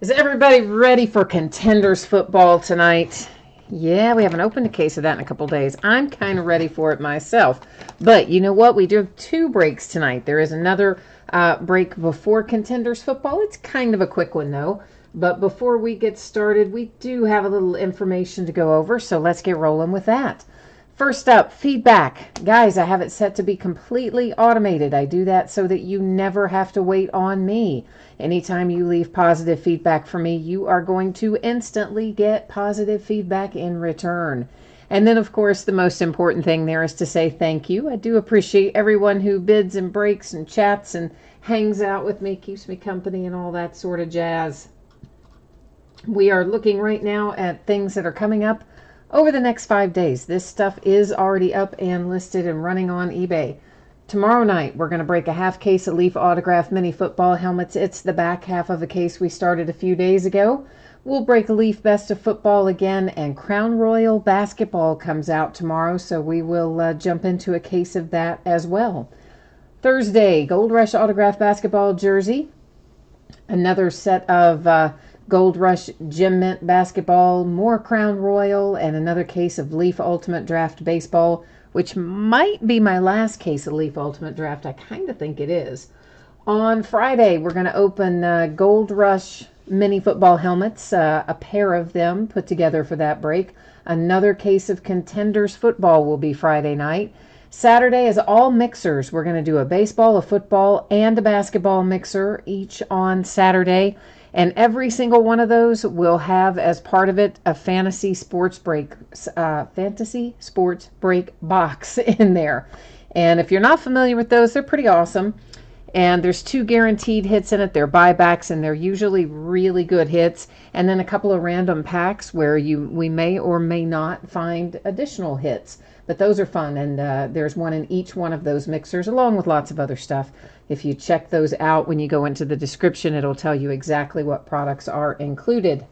Is everybody ready for Contenders football tonight? Yeah, we haven't opened a case of that in a couple days. I'm kind of ready for it myself. But you know what? We do have two breaks tonight. There is another break before Contenders football. It's kind of a quick one, though. But before we get started, we do have a little information to go over, so let's get rolling with that. First up, feedback. Guys, I have it set to be completely automated. I do that so that you never have to wait on me. Anytime you leave positive feedback for me, you are going to instantly get positive feedback in return. And then, of course, the most important thing there is to say thank you. I do appreciate everyone who bids and breaks and chats and hangs out with me, keeps me company, and all that sort of jazz. We are looking right now at things that are coming up over the next 5 days. This stuff is already up and listed and running on eBay. Tomorrow night, we're going to break a half case of Leaf Autograph Mini Football helmets. It's the back half of a case we started a few days ago. We'll break a Leaf Best of Football again, and Crown Royal Basketball comes out tomorrow, so we will jump into a case of that as well. Thursday, Gold Rush Autograph Basketball Jersey. Another set of Gold Rush Gem Mint Basketball, more Crown Royal, and another case of Leaf Ultimate Draft Baseball, which might be my last case of Leaf Ultimate Draft. I kind of think it is. On Friday, we're going to open Gold Rush Mini Football helmets, a pair of them put together for that break. Another case of Contenders football will be Friday night. Saturday is all mixers. We're going to do a baseball, a football, and a basketball mixer each on Saturday. And every single one of those will have, as part of it, a fantasy sports break box in there. And if you're not familiar with those, they're pretty awesome. And there's 2 guaranteed hits in it. They're buybacks, and they're usually really good hits. And then a couple of random packs where we may or may not find additional hits. But those are fun, and there's one in each one of those mixers, along with lots of other stuff. If you check those out when you go into the description, it'll tell you exactly what products are included.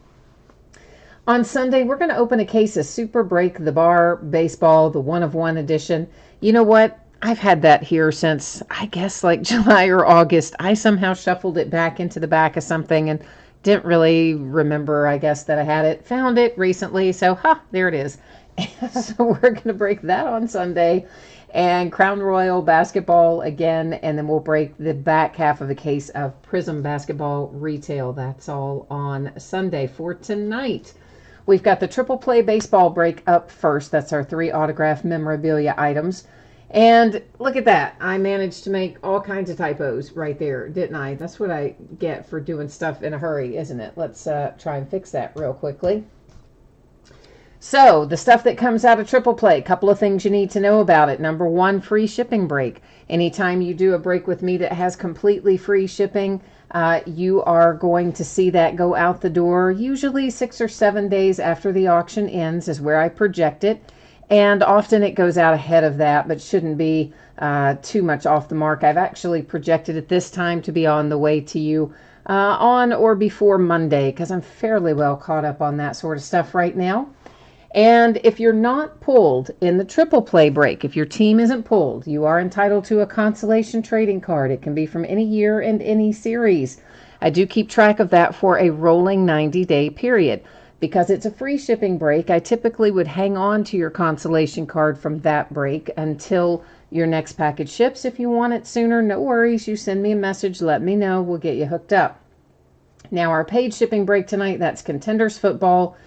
On Sunday, we're going to open a case of Super Break the Bar Baseball, the 1-of-1 edition. You know what? I've had that here since, I guess, like July or August. I somehow shuffled it back into the back of something and didn't really remember, I guess, that I had it. Found it recently, so there it is. So we're going to break that on Sunday, and Crown Royal Basketball again, and then we'll break the back half of a case of Prism Basketball Retail. That's all on Sunday. For tonight, we've got the Triple Play Baseball break up first. That's our 3 autograph memorabilia items. And look at that. I managed to make all kinds of typos right there, didn't I? That's what I get for doing stuff in a hurry, isn't it? Let's try and fix that real quickly. So, the stuff that comes out of Triple Play, a couple of things you need to know about it. Number 1, free shipping break. Anytime you do a break with me that has completely free shipping, you are going to see that go out the door. Usually 6 or 7 days after the auction ends is where I project it. And often it goes out ahead of that, but shouldn't be too much off the mark. I've actually projected it this time to be on the way to you on or before Monday, because I'm fairly well caught up on that sort of stuff right now. And if you're not pulled in the Triple Play break, if your team isn't pulled, you are entitled to a consolation trading card. It can be from any year and any series. I do keep track of that for a rolling 90-day period. Because it's a free shipping break, I typically would hang on to your consolation card from that break until your next package ships. If you want it sooner, no worries. You send me a message, let me know. We'll get you hooked up. Now, our paid shipping break tonight, that's Contenders Football.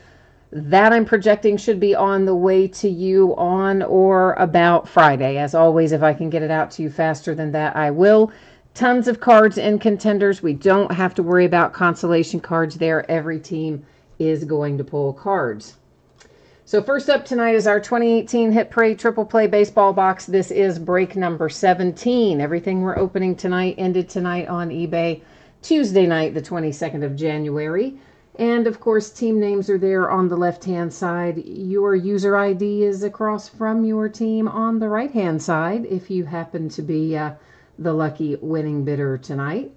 That I'm projecting should be on the way to you on or about Friday. As always, if I can get it out to you faster than that, I will. Tons of cards in Contenders. We don't have to worry about consolation cards there. Every team is going to pull cards. So first up tonight is our 2018 Hit Parade Triple Play Baseball box. This is break number 17. Everything we're opening tonight ended tonight on eBay Tuesday night, the 22nd of January. And, of course, team names are there on the left-hand side. Your user ID is across from your team on the right-hand side if you happen to be the lucky winning bidder tonight.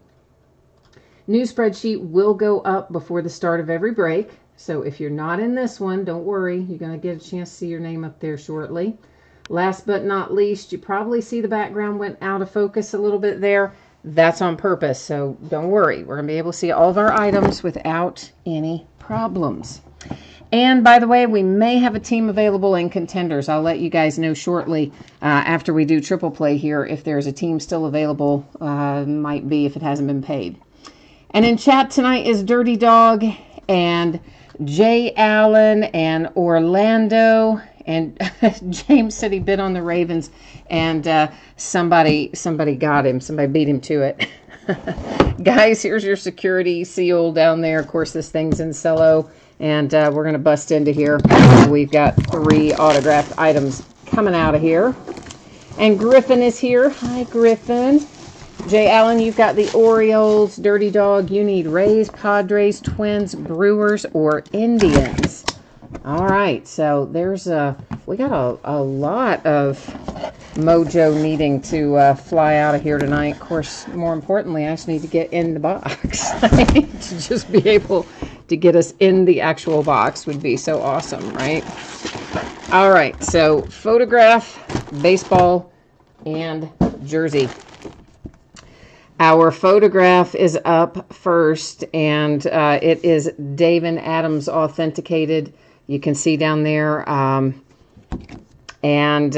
New spreadsheet will go up before the start of every break. So if you're not in this one, don't worry. You're going to get a chance to see your name up there shortly. Last but not least, you probably see the background went out of focus a little bit there. That's on purpose, so don't worry. We're going to be able to see all of our items without any problems. And by the way, we may have a team available in contenders. I'll let you guys know shortly after we do triple play here if there's a team still available. Might be if it hasn't been paid. And in chat tonight is Dirty Dog and Jay Allen and Orlando. And James said he bid on the Ravens, and somebody got him. Somebody beat him to it. Guys, here's your security seal down there. Of course, this thing's in cello, and we're going to bust into here. We've got 3 autographed items coming out of here. And Griffin is here. Hi, Griffin. Jay Allen, you've got the Orioles. Dirty Dog, you need Rays, Padres, Twins, Brewers, or Indians. All right, so there's we got a lot of mojo needing to fly out of here tonight. Of course, more importantly, I just need to get in the box. To just be able to get us in the actual box would be so awesome, right? All right, so photograph, baseball, and jersey. Our photograph is up first, and it is David Adams authenticated. You can see down there. And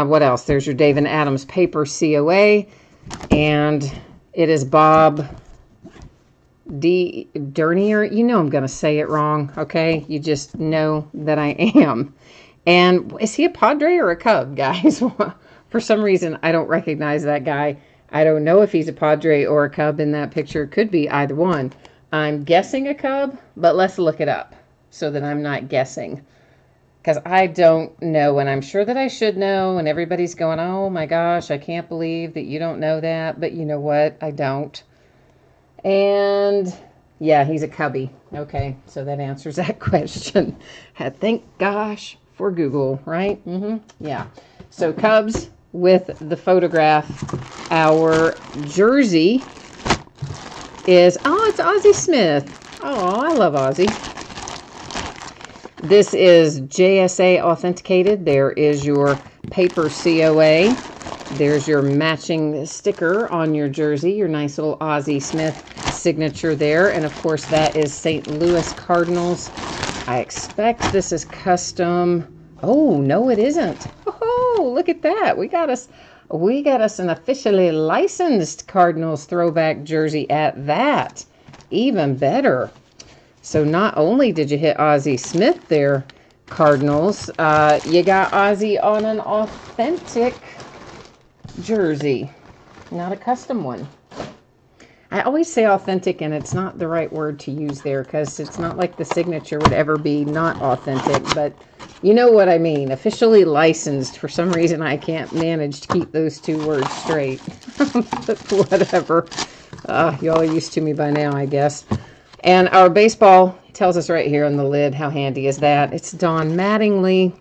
what else? There's your David Adams paper COA. And it is Bob D. Dernier. You know I'm going to say it wrong, okay? You just know that I am. And is he a Padre or a Cub, guys? For some reason, I don't recognize that guy. I don't know if he's a Padre or a Cub in that picture. Could be either one. I'm guessing a Cub, but let's look it up so that I'm not guessing. Because I don't know, and I'm sure that I should know, and everybody's going, oh my gosh, I can't believe that you don't know that. But you know what? I don't. And yeah, he's a Cubby. Okay, so that answers that question. Thank gosh for Google, right? Yeah. So Cubs with the photograph. Our jersey is, oh, it's Ozzie Smith. Oh, I love Ozzie. This is JSA authenticated. There is your paper COA. There's your matching sticker on your jersey, your nice little Ozzie Smith signature there. And of course, that is St. Louis Cardinals. I expect this is custom. Oh, no, it isn't. Oh, look at that. We got us an officially licensed Cardinals throwback jersey at that. Even better. So not only did you hit Ozzie Smith there, Cardinals, you got Ozzie on an authentic jersey, not a custom one. I always say authentic, and it's not the right word to use there because it's not like the signature would ever be not authentic, but you know what I mean. Officially licensed. For some reason, I can't manage to keep those 2 words straight. But whatever. Y'all are used to me by now, I guess. And our baseball tells us right here on the lid. How handy is that? It's Don Mattingly.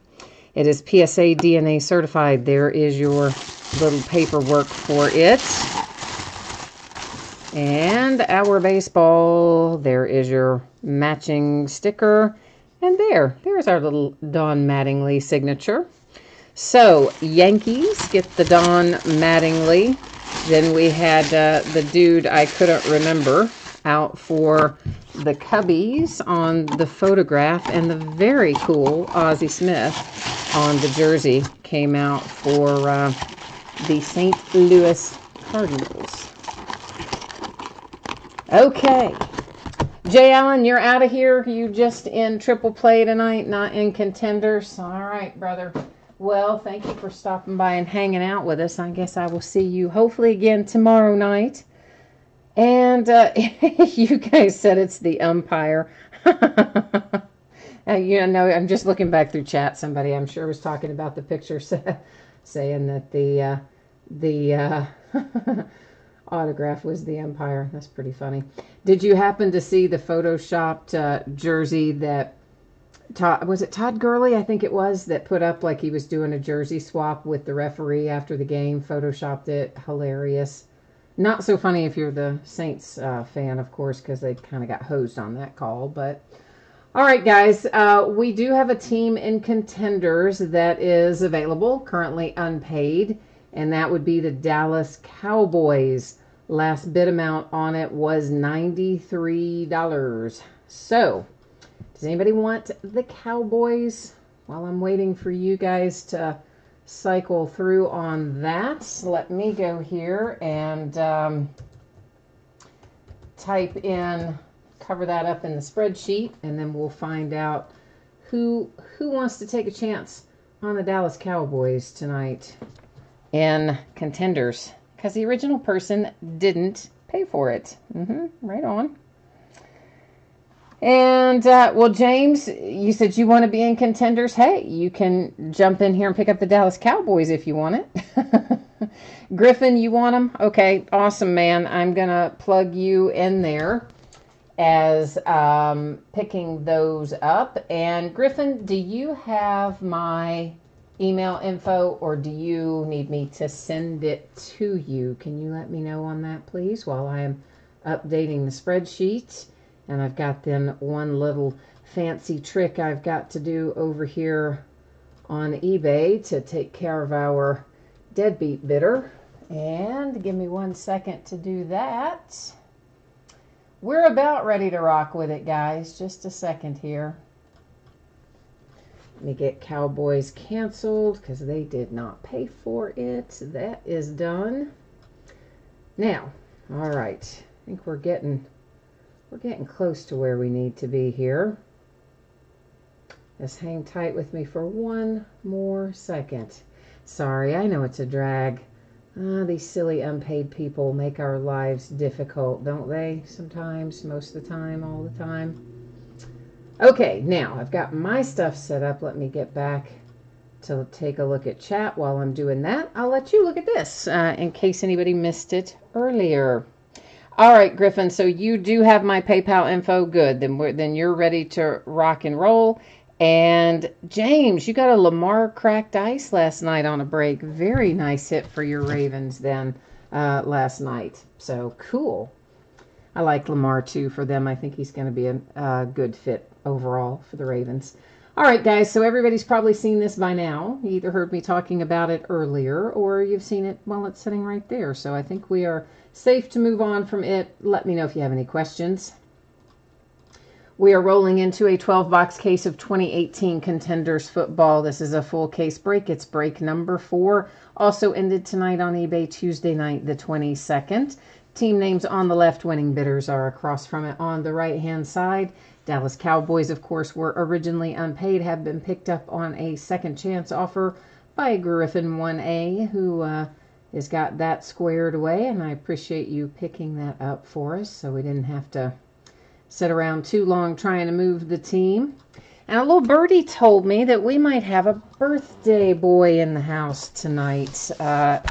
It is PSA DNA certified. There is your little paperwork for it. And our baseball, there is your matching sticker. And there's our little Don Mattingly signature. So, Yankees get the Don Mattingly. Then we had the dude I couldn't remember out for the Cubbies on the photograph, and the very cool Ozzie Smith on the jersey came out for the St. Louis Cardinals. Okay. Jay Allen, you're out of here. You just in triple play tonight, not in contenders. All right, brother. Well, thank you for stopping by and hanging out with us. I guess I will see you hopefully again tomorrow night. And you guys said it's the umpire. You know, I'm just looking back through chat. Somebody, I'm sure, was talking about the picture, saying that the autograph was the umpire. That's pretty funny. Did you happen to see the photoshopped jersey that was it Todd Gurley? I think it was, that put up like he was doing a jersey swap with the referee after the game. Photoshopped it. Hilarious. Not so funny if you're the Saints fan, of course, because they kind of got hosed on that call. But all right, guys, we do have a team in contenders that is available, currently unpaid, and that would be the Dallas Cowboys. Last bid amount on it was $93. So, does anybody want the Cowboys? While I'm waiting for you guys to cycle through on that, let me go here and type in, cover that up in the spreadsheet, and then we'll find out who wants to take a chance on the Dallas Cowboys tonight in contenders, because the original person didn't pay for it. Right on. And, well, James, you said you want to be in contenders. Hey, you can jump in here and pick up the Dallas Cowboys if you want it. Griffin, you want them? Okay, awesome, man. I'm going to plug you in there as picking those up. And, Griffin, do you have my email info, or do you need me to send it to you? Can you let me know on that, please, while I am updating the spreadsheet? And I've got then one little fancy trick I've got to do over here on eBay to take care of our deadbeat bidder. And give me 1 second to do that. We're about ready to rock with it, guys. Just a second here. Let me get Cowboys canceled because they did not pay for it. That is done. Now, all right. I think we're getting close to where we need to be here. Just hang tight with me for one more second. Sorry, I know it's a drag. These silly unpaid people make our lives difficult, don't they? Sometimes, most of the time, all the time. Okay, now I've got my stuff set up. Let me get back to take a look at chat. While I'm doing that, I'll let you look at this in case anybody missed it earlier. All right, Griffin, so you do have my PayPal info. Good. Then you're ready to rock and roll. And James, you got a Lamar cracked ice last night on a break. Very nice hit for your Ravens then last night. So cool. I like Lamar too for them. I think he's going to be a good fit overall for the Ravens. All right, guys, so everybody's probably seen this by now. You either heard me talking about it earlier or you've seen it while it's sitting right there. So I think we are safe to move on from it. Let me know if you have any questions. We are rolling into a 12-box case of 2018 Contenders football. This is a full case break. It's break number 4. Also ended tonight on eBay Tuesday night, the 22nd. Team names on the left, winning bidders are across from it on the right-hand side. Dallas Cowboys, of course, were originally unpaid, have been picked up on a second chance offer by Griffin 1A, who has got that squared away, and I appreciate you picking that up for us so we didn't have to sit around too long trying to move the team. And a little birdie told me that we might have a birthday boy in the house tonight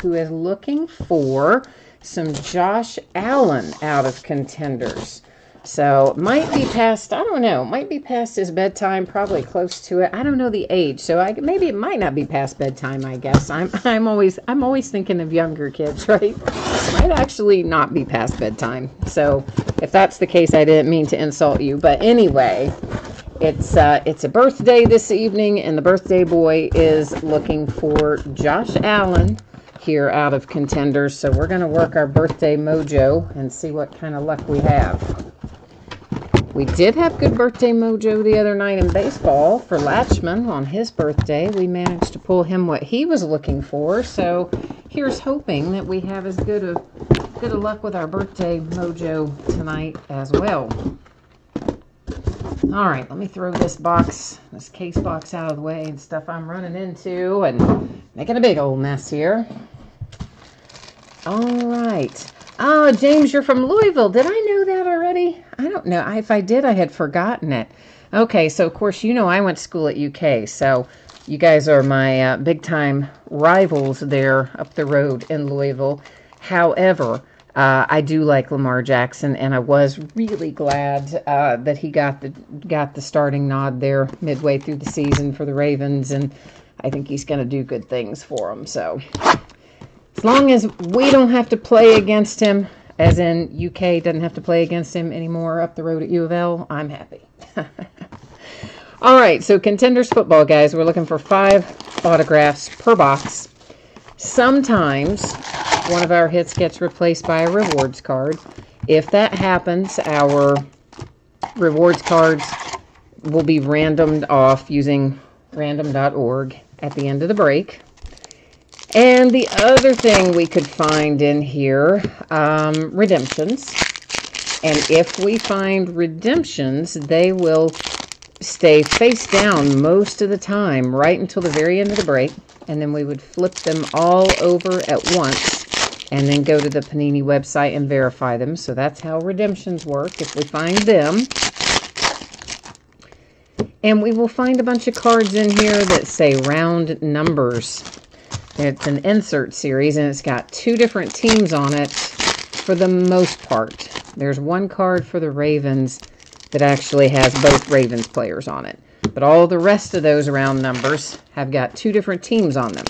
who is looking for some Josh Allen out of Contenders. So might be past, I don't know, might be past his bedtime, probably close to it. I don't know the age, so maybe it might not be past bedtime, I guess. I'm always thinking of younger kids, right? Might actually not be past bedtime. So if that's the case, I didn't mean to insult you. But anyway, it's a birthday this evening, and the birthday boy is looking for Josh Allen here out of Contenders. So we're going to work our birthday mojo and see what kind of luck we have. We did have good birthday mojo the other night in baseball for Latchman on his birthday. We managed to pull him what he was looking for. So here's hoping that we have as good of luck with our birthday mojo tonight as well. All right, let me throw this case box out of the way and stuff I'm running into and making a big old mess here. All right. Oh, James, you're from Louisville. Did I know that already? I don't know. If I did, I had forgotten it. Okay, so of course, you know I went to school at UK, so you guys are my big-time rivals there up the road in Louisville. However, I do like Lamar Jackson, and I was really glad that he got the starting nod there midway through the season for the Ravens, and I think he's going to do good things for them. So as long as we don't have to play against him, as in UK doesn't have to play against him anymore up the road at U of L, I'm happy. All right, so Contenders football, guys. We're looking for 5 autographs per box. Sometimes one of our hits gets replaced by a rewards card. If that happens, our rewards cards will be randomed off using random.org at the end of the break. And the other thing we could find in here, redemptions. And if we find redemptions, they will stay face down most of the time, right until the very end of the break. And then we would flip them all over at once and then go to the Panini website and verify them. So that's how redemptions work, if we find them. And we will find a bunch of cards in here that say round numbers. It's an insert series, and it's got 2 different teams on it for the most part. There's one card for the Ravens that actually has both Ravens players on it. But all the rest of those round numbers have got 2 different teams on them.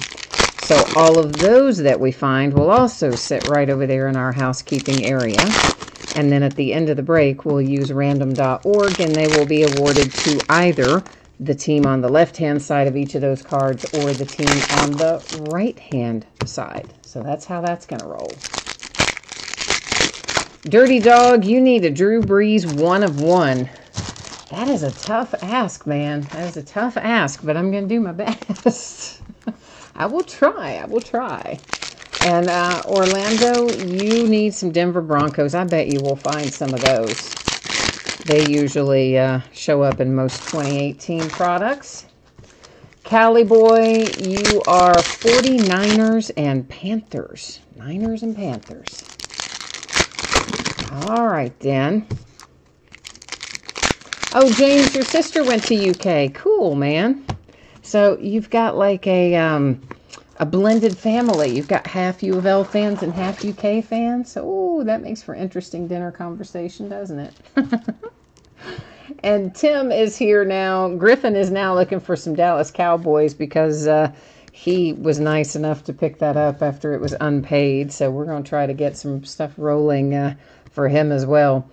So all of those that we find will also sit right over there in our housekeeping area. And then at the end of the break, we'll use random.org, and they will be awarded to either the team on the left-hand side of each of those cards or the team on the right-hand side. So that's how that's going to roll. Dirty Dog, you need a Drew Brees 1 of 1. That is a tough ask, man. That is a tough ask, but I'm going to do my best. I will try. I will try. And Orlando, you need some Denver Broncos. I bet you will find some of those. They usually show up in most 2018 products. Cali Boy, you are 49ers and Panthers. Niners and Panthers. All right, then. Oh, James, your sister went to UK. Cool, man. So you've got like a blended family. You've got half U of L fans and half UK fans. Oh, that makes for interesting dinner conversation, doesn't it? And Tim is here now. Griffin is now looking for some Dallas Cowboys because he was nice enough to pick that up after it was unpaid. So we're going to try to get some stuff rolling for him as well.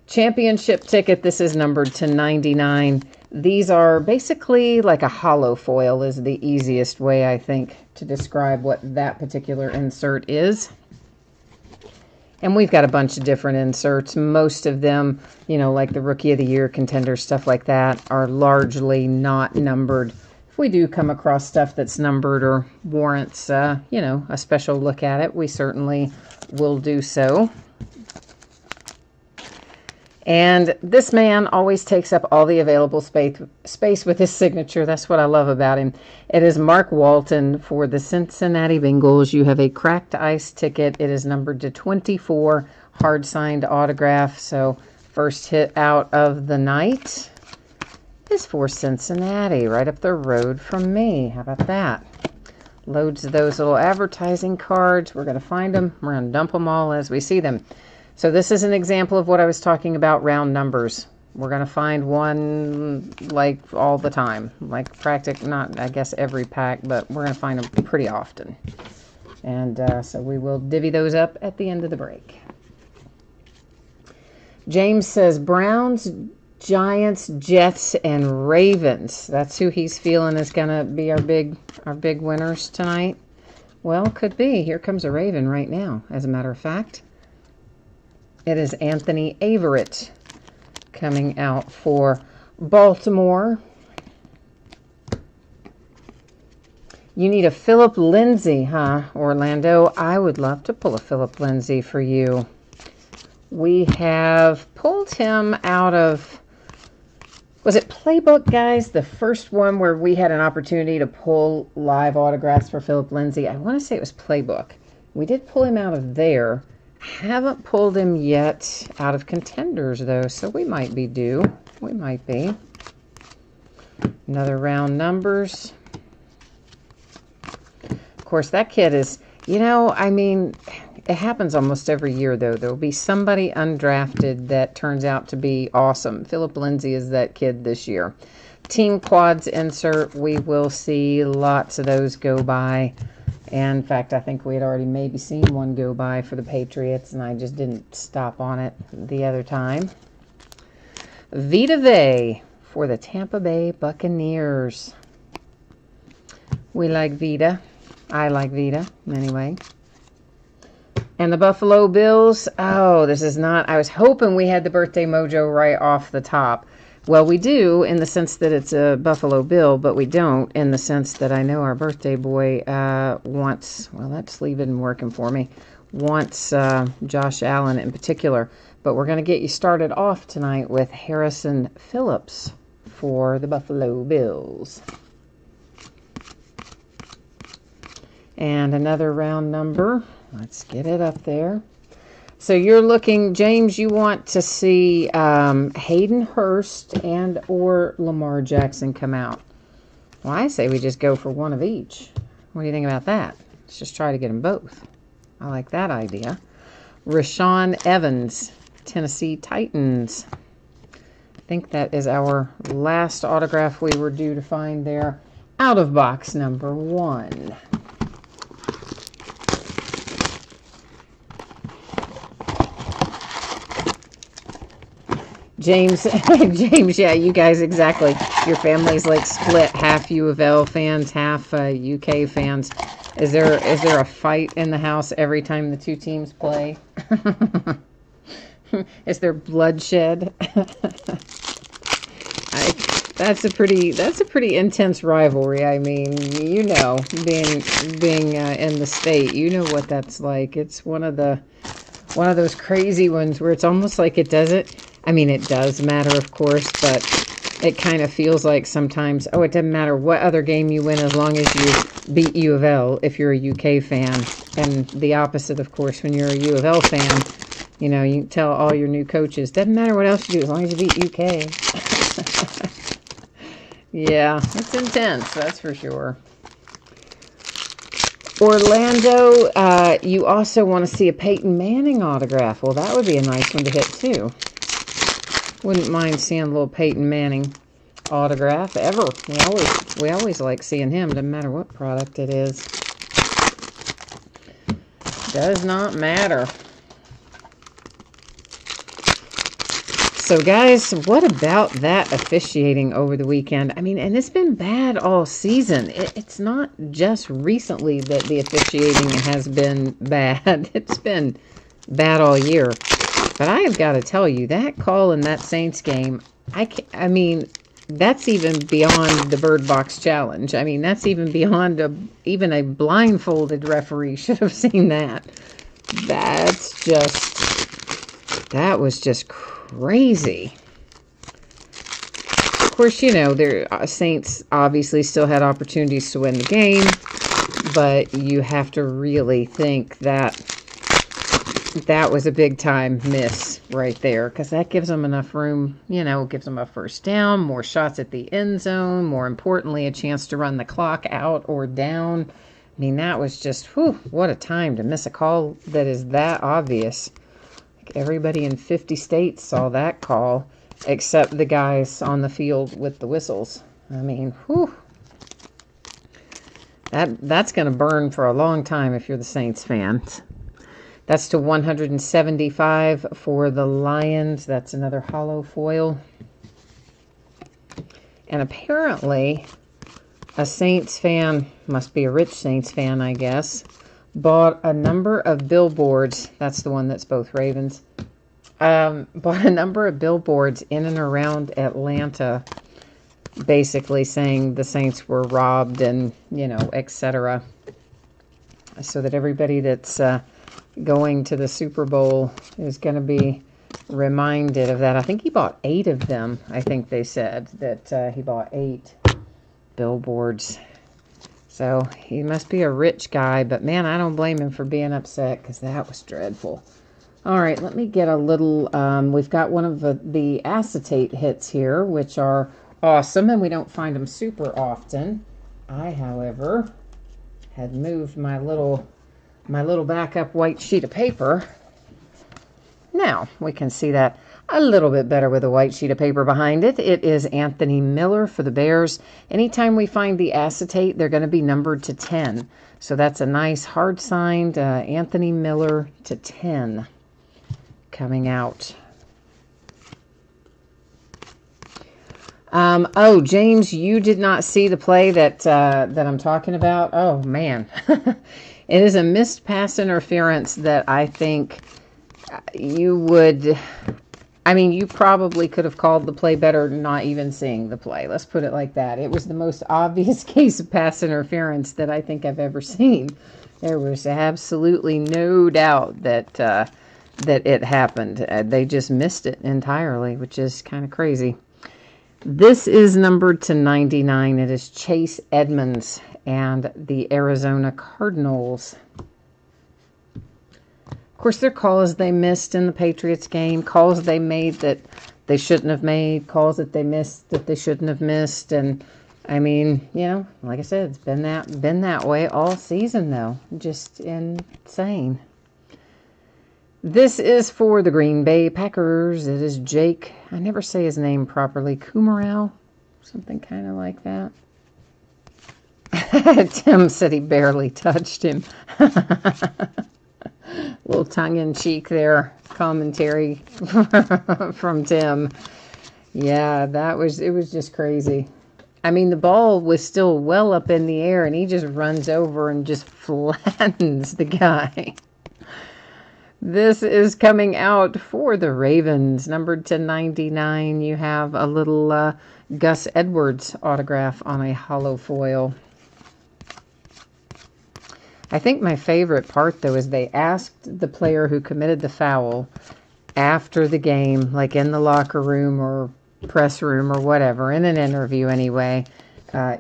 Championship ticket. This is numbered to 99. These are basically like a hollow foil is the easiest way, I think, to describe what that particular insert is. And we've got a bunch of different inserts. Most of them, you know, like the Rookie of the Year, contenders, stuff like that, are largely not numbered. If we do come across stuff that's numbered or warrants, you know, a special look at it, we certainly will do so. And this man always takes up all the available space with his signature. That's what I love about him. It is Mark Walton for the Cincinnati Bengals. You have a cracked ice ticket. It is numbered to 24, hard signed autograph. So first hit out of the night is for Cincinnati, right up the road from me. How about that? Loads of those little advertising cards. We're going to find them. We're going to dump them all as we see them. So this is an example of what I was talking about, round numbers. We're going to find one like all the time, like practically, not I guess every pack, but we're going to find them pretty often. And so we will divvy those up at the end of the break. James says Browns, Giants, Jets, and Ravens. That's who he's feeling is going to be our big winners tonight. Well, could be. Here comes a Raven right now, as a matter of fact. It is Anthony Averett coming out for Baltimore. You need a Philip Lindsay, huh, Orlando? I would love to pull a Philip Lindsay for you. We have pulled him out of, was it Playbook, guys? The first one where we had an opportunity to pull live autographs for Philip Lindsay. I want to say it was Playbook. We did pull him out of there. Haven't pulled him yet out of contenders, though, so we might be due. We might be. Another round numbers. Of course, that kid is, you know, I mean, it happens almost every year, though. There will be somebody undrafted that turns out to be awesome. Philip Lindsay is that kid this year. Team quads insert, we will see lots of those go by. And in fact, I think we had already maybe seen one go by for the Patriots, and I just didn't stop on it the other time. Vita Vea for the Tampa Bay Buccaneers. We like Vita. I like Vita, anyway. And the Buffalo Bills, oh, this is not, I was hoping we had the birthday mojo right off the top. Well, we do in the sense that it's a Buffalo Bill, but we don't in the sense that I know our birthday boy wants, well, that sleeve isn't working for me, wants Josh Allen in particular. But we're going to get you started off tonight with Harrison Phillips for the Buffalo Bills. And another round number. Let's get it up there. So you're looking, James, you want to see Hayden Hurst and or Lamar Jackson come out. Well, I say we just go for one of each. What do you think about that? Let's just try to get them both. I like that idea. Rashaan Evans, Tennessee Titans. I think that is our last autograph we were due to find there. Out of box number 1. James, James, yeah, you guys, exactly. Your family's like split, half U of L fans, half UK fans. Is there a fight in the house every time the two teams play? Is there bloodshed? That's a pretty intense rivalry. I mean, you know, being in the state, you know what that's like. It's one of those crazy ones where it's almost like it doesn't. I mean, it does matter, of course, but it kind of feels like sometimes, oh, it doesn't matter what other game you win as long as you beat U of L if you're a UK fan. And the opposite, of course, when you're a U of L fan, you know, you tell all your new coaches, doesn't matter what else you do as long as you beat UK. Yeah, it's intense, that's for sure. Orlando, you also want to see a Peyton Manning autograph. Well, that would be a nice one to hit, too. Wouldn't mind seeing a little Peyton Manning autograph ever. We always like seeing him, doesn't matter what product it is. Does not matter. So, guys, what about that officiating over the weekend? I mean, and it's been bad all season. It's not just recently that the officiating has been bad. It's been bad all year. But I have got to tell you, that call in that Saints game, I mean, that's even beyond the Bird Box Challenge. I mean, that's even beyond even a blindfolded referee should have seen that. That was just crazy. Of course, you know, Saints obviously still had opportunities to win the game, but you have to really think that was a big time miss right there, because that gives them enough room, you know, gives them a first down, more shots at the end zone, more importantly, a chance to run the clock out or down. I mean, that was just, whew, what a time to miss a call that is that obvious. Like everybody in 50 states saw that call, except the guys on the field with the whistles. I mean, whew. That's going to burn for a long time if you're the Saints fans. That's to 175 for the Lions. That's another hollow foil. And apparently, a Saints fan, must be a rich Saints fan, I guess, bought a number of billboards. That's the one that's both Ravens. Bought a number of billboards in and around Atlanta, basically saying the Saints were robbed and, you know, etc. So that everybody that's going to the Super Bowl is going to be reminded of that. I think he bought 8 of them. I think they said that he bought 8 billboards. So he must be a rich guy, but man, I don't blame him for being upset because that was dreadful. All right, let me get a little, we've got one of the acetate hits here, which are awesome, and we don't find them super often. I, however, had moved my little backup white sheet of paper. Now we can see that a little bit better with a white sheet of paper behind it. It is Anthony Miller for the Bears. Anytime we find the acetate, they're going to be numbered to 10. So that's a nice hard signed Anthony Miller to 10 coming out. Oh, James, you did not see the play that I'm talking about. Oh man. It is a missed pass interference that I think you would... I mean, you probably could have called the play better not even seeing the play. Let's put it like that. It was the most obvious case of pass interference that I think I've ever seen. There was absolutely no doubt that that it happened. They just missed it entirely, which is kind of crazy. This is numbered to 99. It is Chase Edmonds and the Arizona Cardinals. Of course, there are calls they missed in the Patriots game, calls they made that they shouldn't have made, calls that they missed that they shouldn't have missed. And I mean, you know, like I said, it's been that way all season, though. Just insane. This is for the Green Bay Packers. It is Jake, I never say his name properly, Kumerow, something kind of like that. Tim said he barely touched him. Little tongue-in-cheek there, commentary from Tim. Yeah, it was just crazy. I mean, the ball was still well up in the air, and he just runs over and just flattens the guy. This is coming out for the Ravens, numbered to 99. You have a little Gus Edwards autograph on a hollow foil. I think my favorite part, though, is they asked the player who committed the foul after the game, like in the locker room or press room or whatever, in an interview anyway,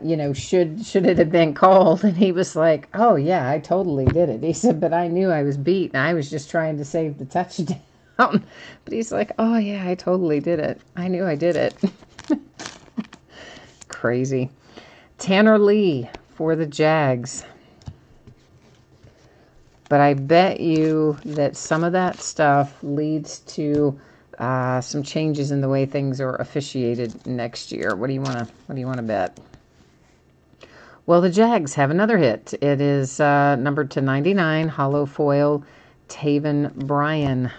you know, should it have been called? And he was like, oh, yeah, I totally did it. He said, but I knew I was beat, and I was just trying to save the touchdown. But he's like, oh, yeah, I totally did it. I knew I did it. Crazy. Tanner Lee for the Jags. But I bet you that some of that stuff leads to some changes in the way things are officiated next year. What do you want to bet? Well, the Jags have another hit. It is numbered to 99, hollow foil, Taven Bryan.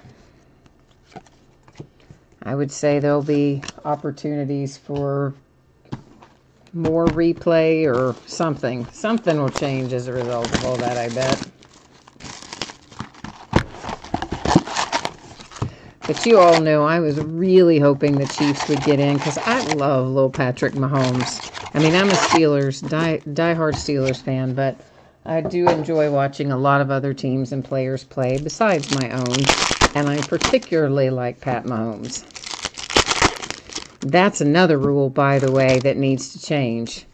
I would say there'll be opportunities for more replay or something. Something will change as a result of all that, I bet. But you all know I was really hoping the Chiefs would get in because I love little Patrick Mahomes. I mean, I'm a diehard Steelers fan, but I do enjoy watching a lot of other teams and players play besides my own. And I particularly like Pat Mahomes. That's another rule, by the way, that needs to change.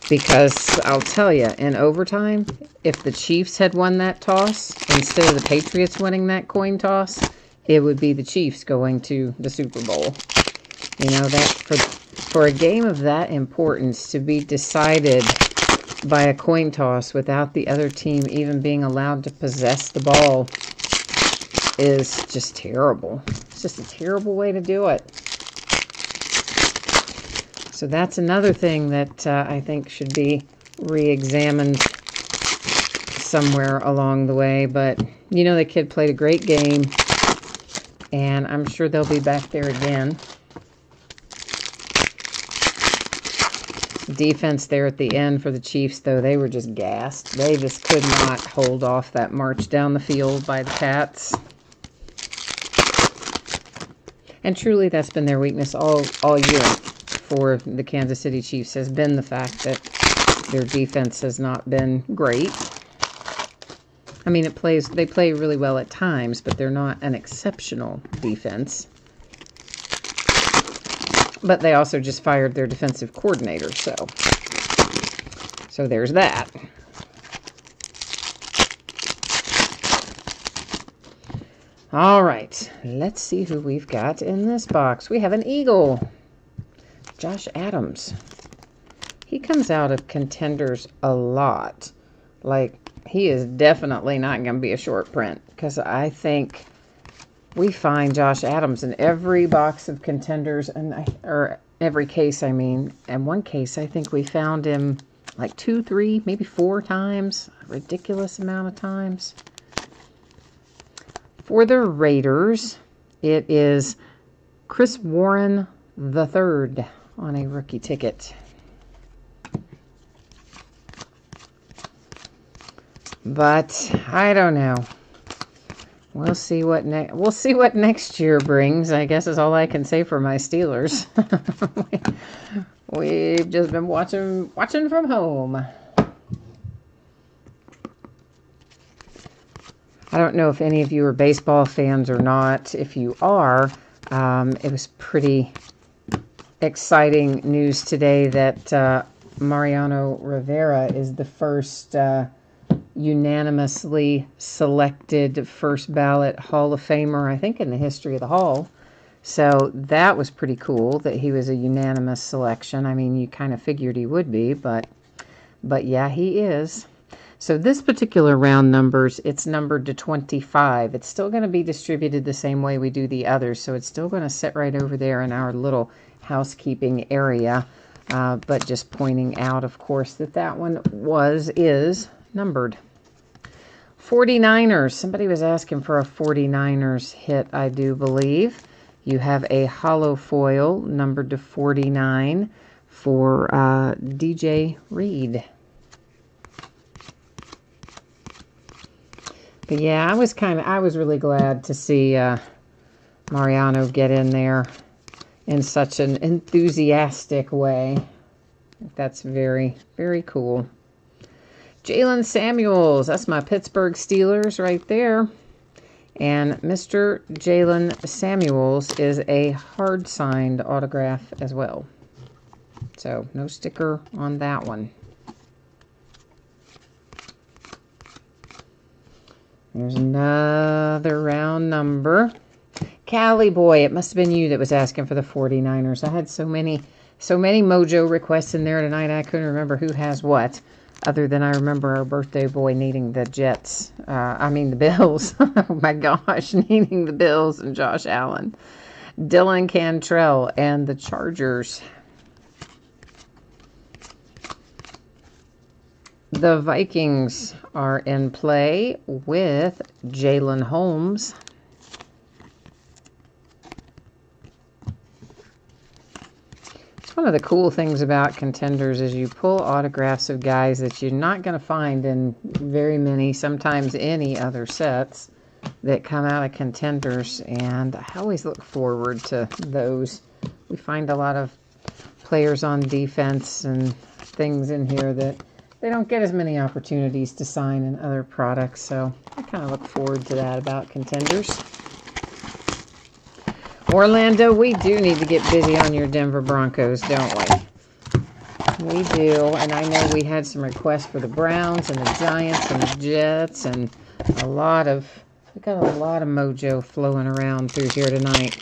Because I'll tell you, in overtime, if the Chiefs had won that toss instead of the Patriots winning that coin toss, it would be the Chiefs going to the Super Bowl. You know, that for a game of that importance to be decided by a coin toss without the other team even being allowed to possess the ball is just terrible. It's just a terrible way to do it. So that's another thing that I think should be re-examined somewhere along the way. But, you know, the kid played a great game. And I'm sure they'll be back there again. Defense there at the end for the Chiefs, though, they were just gassed. They just could not hold off that march down the field by the Pats. And truly, that's been their weakness all year for the Kansas City Chiefs, has been the fact that their defense has not been great. I mean, they play really well at times, but they're not an exceptional defense. But they also just fired their defensive coordinator, so there's that. All right, let's see who we've got in this box. We have an Eagle, Josh Adams. He comes out of contenders a lot. Like, he is definitely not going to be a short print because I think we find Josh Adams in every box of contenders, or every case, I mean. In one case, I think we found him like 2, 3, maybe 4 times. A ridiculous amount of times. For the Raiders, it is Chris Warren III on a rookie ticket. But I don't know. We'll see what next year brings, I guess is all I can say for my Steelers. We've just been watching from home. I don't know if any of you are baseball fans or not. If you are, it was pretty exciting news today that Mariano Rivera is the first unanimously selected first ballot Hall of Famer, I think, in the history of the Hall. So that was pretty cool that he was a unanimous selection. I mean, you kind of figured he would be, but yeah, he is. So this particular round numbers, it's numbered to 25. It's still going to be distributed the same way we do the others, so it's still going to sit right over there in our little housekeeping area. But just pointing out, of course, that one is numbered. 49ers. Somebody was asking for a 49ers hit, I do believe. You have a hollow foil numbered to 49 for DJ Reed. But yeah, I was really glad to see Mariano get in there in such an enthusiastic way. That's very, very cool. Jalen Samuels, that's my Pittsburgh Steelers right there. And Mr. Jalen Samuels is a hard-signed autograph as well. So, no sticker on that one. There's another round number. Cali Boy, it must have been you that was asking for the 49ers. I had so many Mojo requests in there tonight, I couldn't remember who has what. Other than I remember our birthday boy needing the Jets. The Bills. Oh my gosh, needing the Bills and Josh Allen. Dylan Cantrell and the Chargers. The Vikings are in play with Jalen Holmes. One of the cool things about Contenders is you pull autographs of guys that you're not going to find in very many, sometimes any other sets that come out of Contenders, and I always look forward to those. We find a lot of players on defense and things in here that they don't get as many opportunities to sign in other products, so I kind of look forward to that about Contenders. Orlando, we do need to get busy on your Denver Broncos, don't we? We do, and I know we had some requests for the Browns and the Giants and the Jets, and we got a lot of mojo flowing around through here tonight.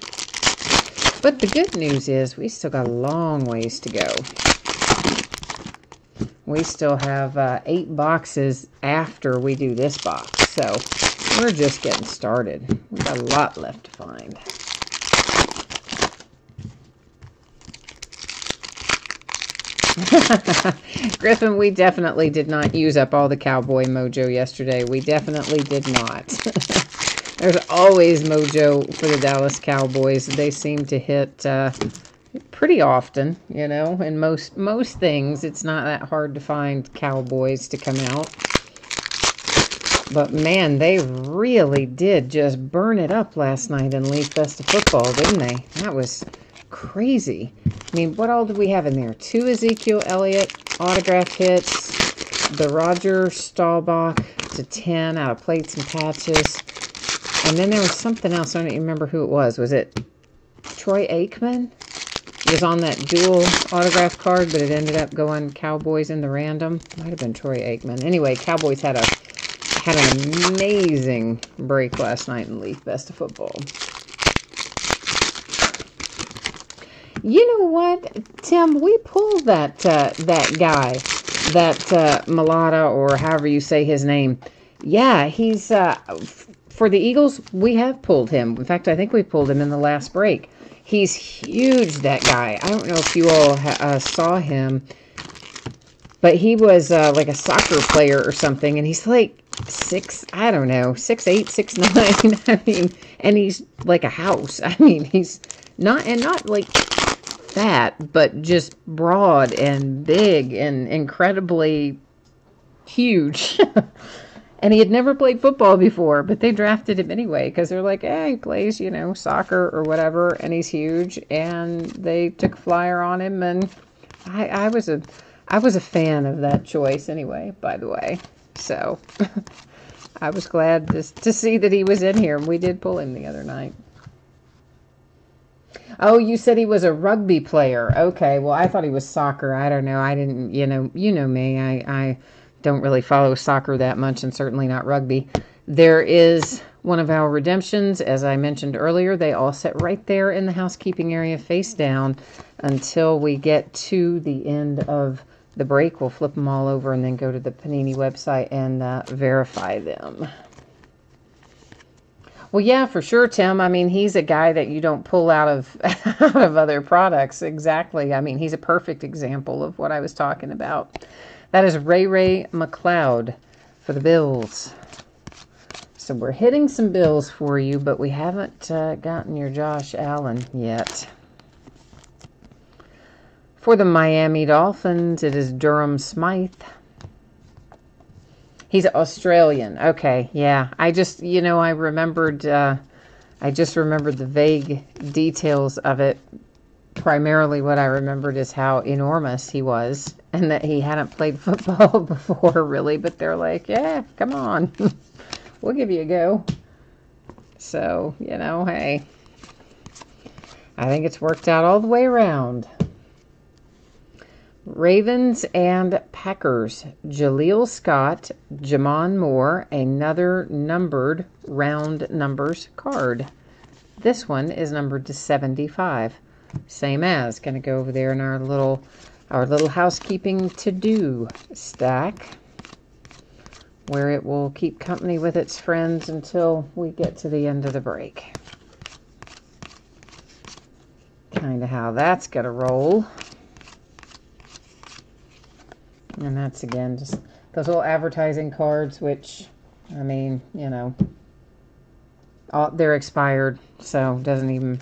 But the good news is we still got a long ways to go. We still have 8 boxes after we do this box, so we're just getting started. We've got a lot left to find. Griffin, we definitely did not use up all the Cowboy mojo yesterday. We definitely did not. There's always mojo for the Dallas Cowboys. They seem to hit pretty often, you know. In most things, it's not that hard to find Cowboys to come out. But man, they really did just burn it up last night in Leaf Fest of Football, didn't they? That was crazy. I mean, what all did we have in there? 2 Ezekiel Elliott autograph hits, the Roger Staubach to 10 out of plates and patches, and then there was something else. I don't even remember who it was. Was it Troy Aikman? It was on that dual autograph card, but it ended up going Cowboys in the random. Might have been Troy Aikman. Anyway, Cowboys had an amazing break last night in Leaf Fest of Football. You know what, Tim? We pulled that guy, that Mulata, or however you say his name. Yeah, he's for the Eagles. We have pulled him. In fact, I think we pulled him in the last break. He's huge, that guy. I don't know if you all saw him, but he was like a soccer player or something, and he's like 6'8", 6'9". I mean, and he's like a house. I mean, he's not like fat, but just broad and big and incredibly huge. And he had never played football before, but they drafted him anyway because they're like, hey, he plays, you know, soccer or whatever, and he's huge. And they took a flyer on him, and I was a fan of that choice anyway, by the way. So I was glad to see that he was in here, and we did pull him the other night. Oh, you said he was a rugby player. Okay, well, I thought he was soccer. I don't know. I didn't, you know me. I don't really follow soccer that much, and certainly not rugby. There is one of our redemptions. As I mentioned earlier, they all sit right there in the housekeeping area face down until we get to the end of the break. We'll flip them all over and then go to the Panini website and verify them. Well, yeah, for sure, Tim. I mean, he's a guy that you don't pull out of out of other products. Exactly. I mean, he's a perfect example of what I was talking about. That is Ray McLeod for the Bills. So we're hitting some Bills for you, but we haven't gotten your Josh Allen yet. For the Miami Dolphins, it is Durham Smythe. He's Australian. Okay, yeah. I just, you know, I just remembered the vague details of it. Primarily what I remembered is how enormous he was and that he hadn't played football before, really. But they're like, yeah, come on. We'll give you a go. So, you know, hey. I think it's worked out all the way around. Ravens and Packers, Jaleel Scott, Jamon Moore, another numbered round numbers card. This one is numbered to 75. Same as, going to go over there in our little housekeeping to-do stack, where it will keep company with its friends until we get to the end of the break. Kind of how that's going to roll. And that's, again, just those little advertising cards, which, I mean, you know, they're expired, so it doesn't even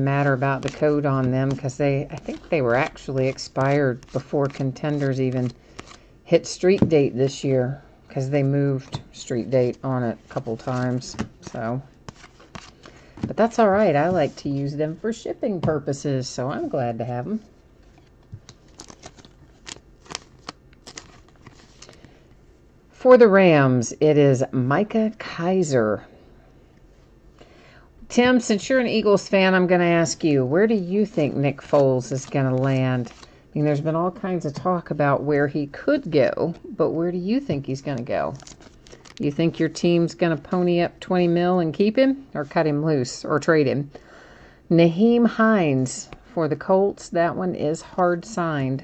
matter about the code on them, because I think they were actually expired before Contenders even hit street date this year, because they moved street date on it a couple times. So, but that's all right. I like to use them for shipping purposes, so I'm glad to have them. For the Rams, it is Micah Kaiser. Tim, since you're an Eagles fan, I'm going to ask you, where do you think Nick Foles is going to land? I mean, there's been all kinds of talk about where he could go, but where do you think he's going to go? You think your team's going to pony up 20 mil and keep him, or cut him loose, or trade him? Naheem Hines for the Colts. That one is hard signed.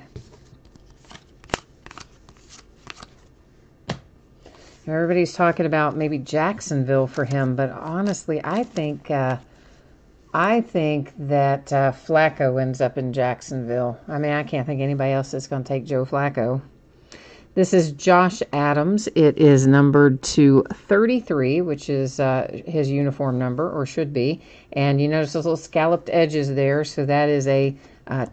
Everybody's talking about maybe Jacksonville for him, but honestly, I think that Flacco ends up in Jacksonville. I mean, I can't think anybody else that's going to take Joe Flacco. This is Josh Adams. It is numbered to 33, which is his uniform number, or should be. And you notice those little scalloped edges there, so that is a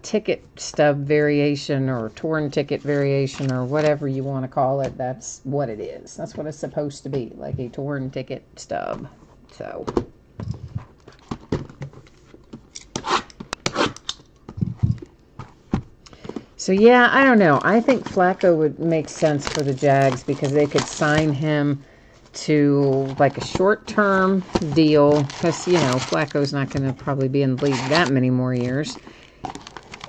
ticket stub variation or torn ticket variation or whatever you want to call it. That's what it is. That's what it's supposed to be, like a torn ticket stub. So yeah, I don't know. I think Flacco would make sense for the Jags because they could sign him to like a short-term deal because, you know, Flacco's not going to probably be in the league that many more years.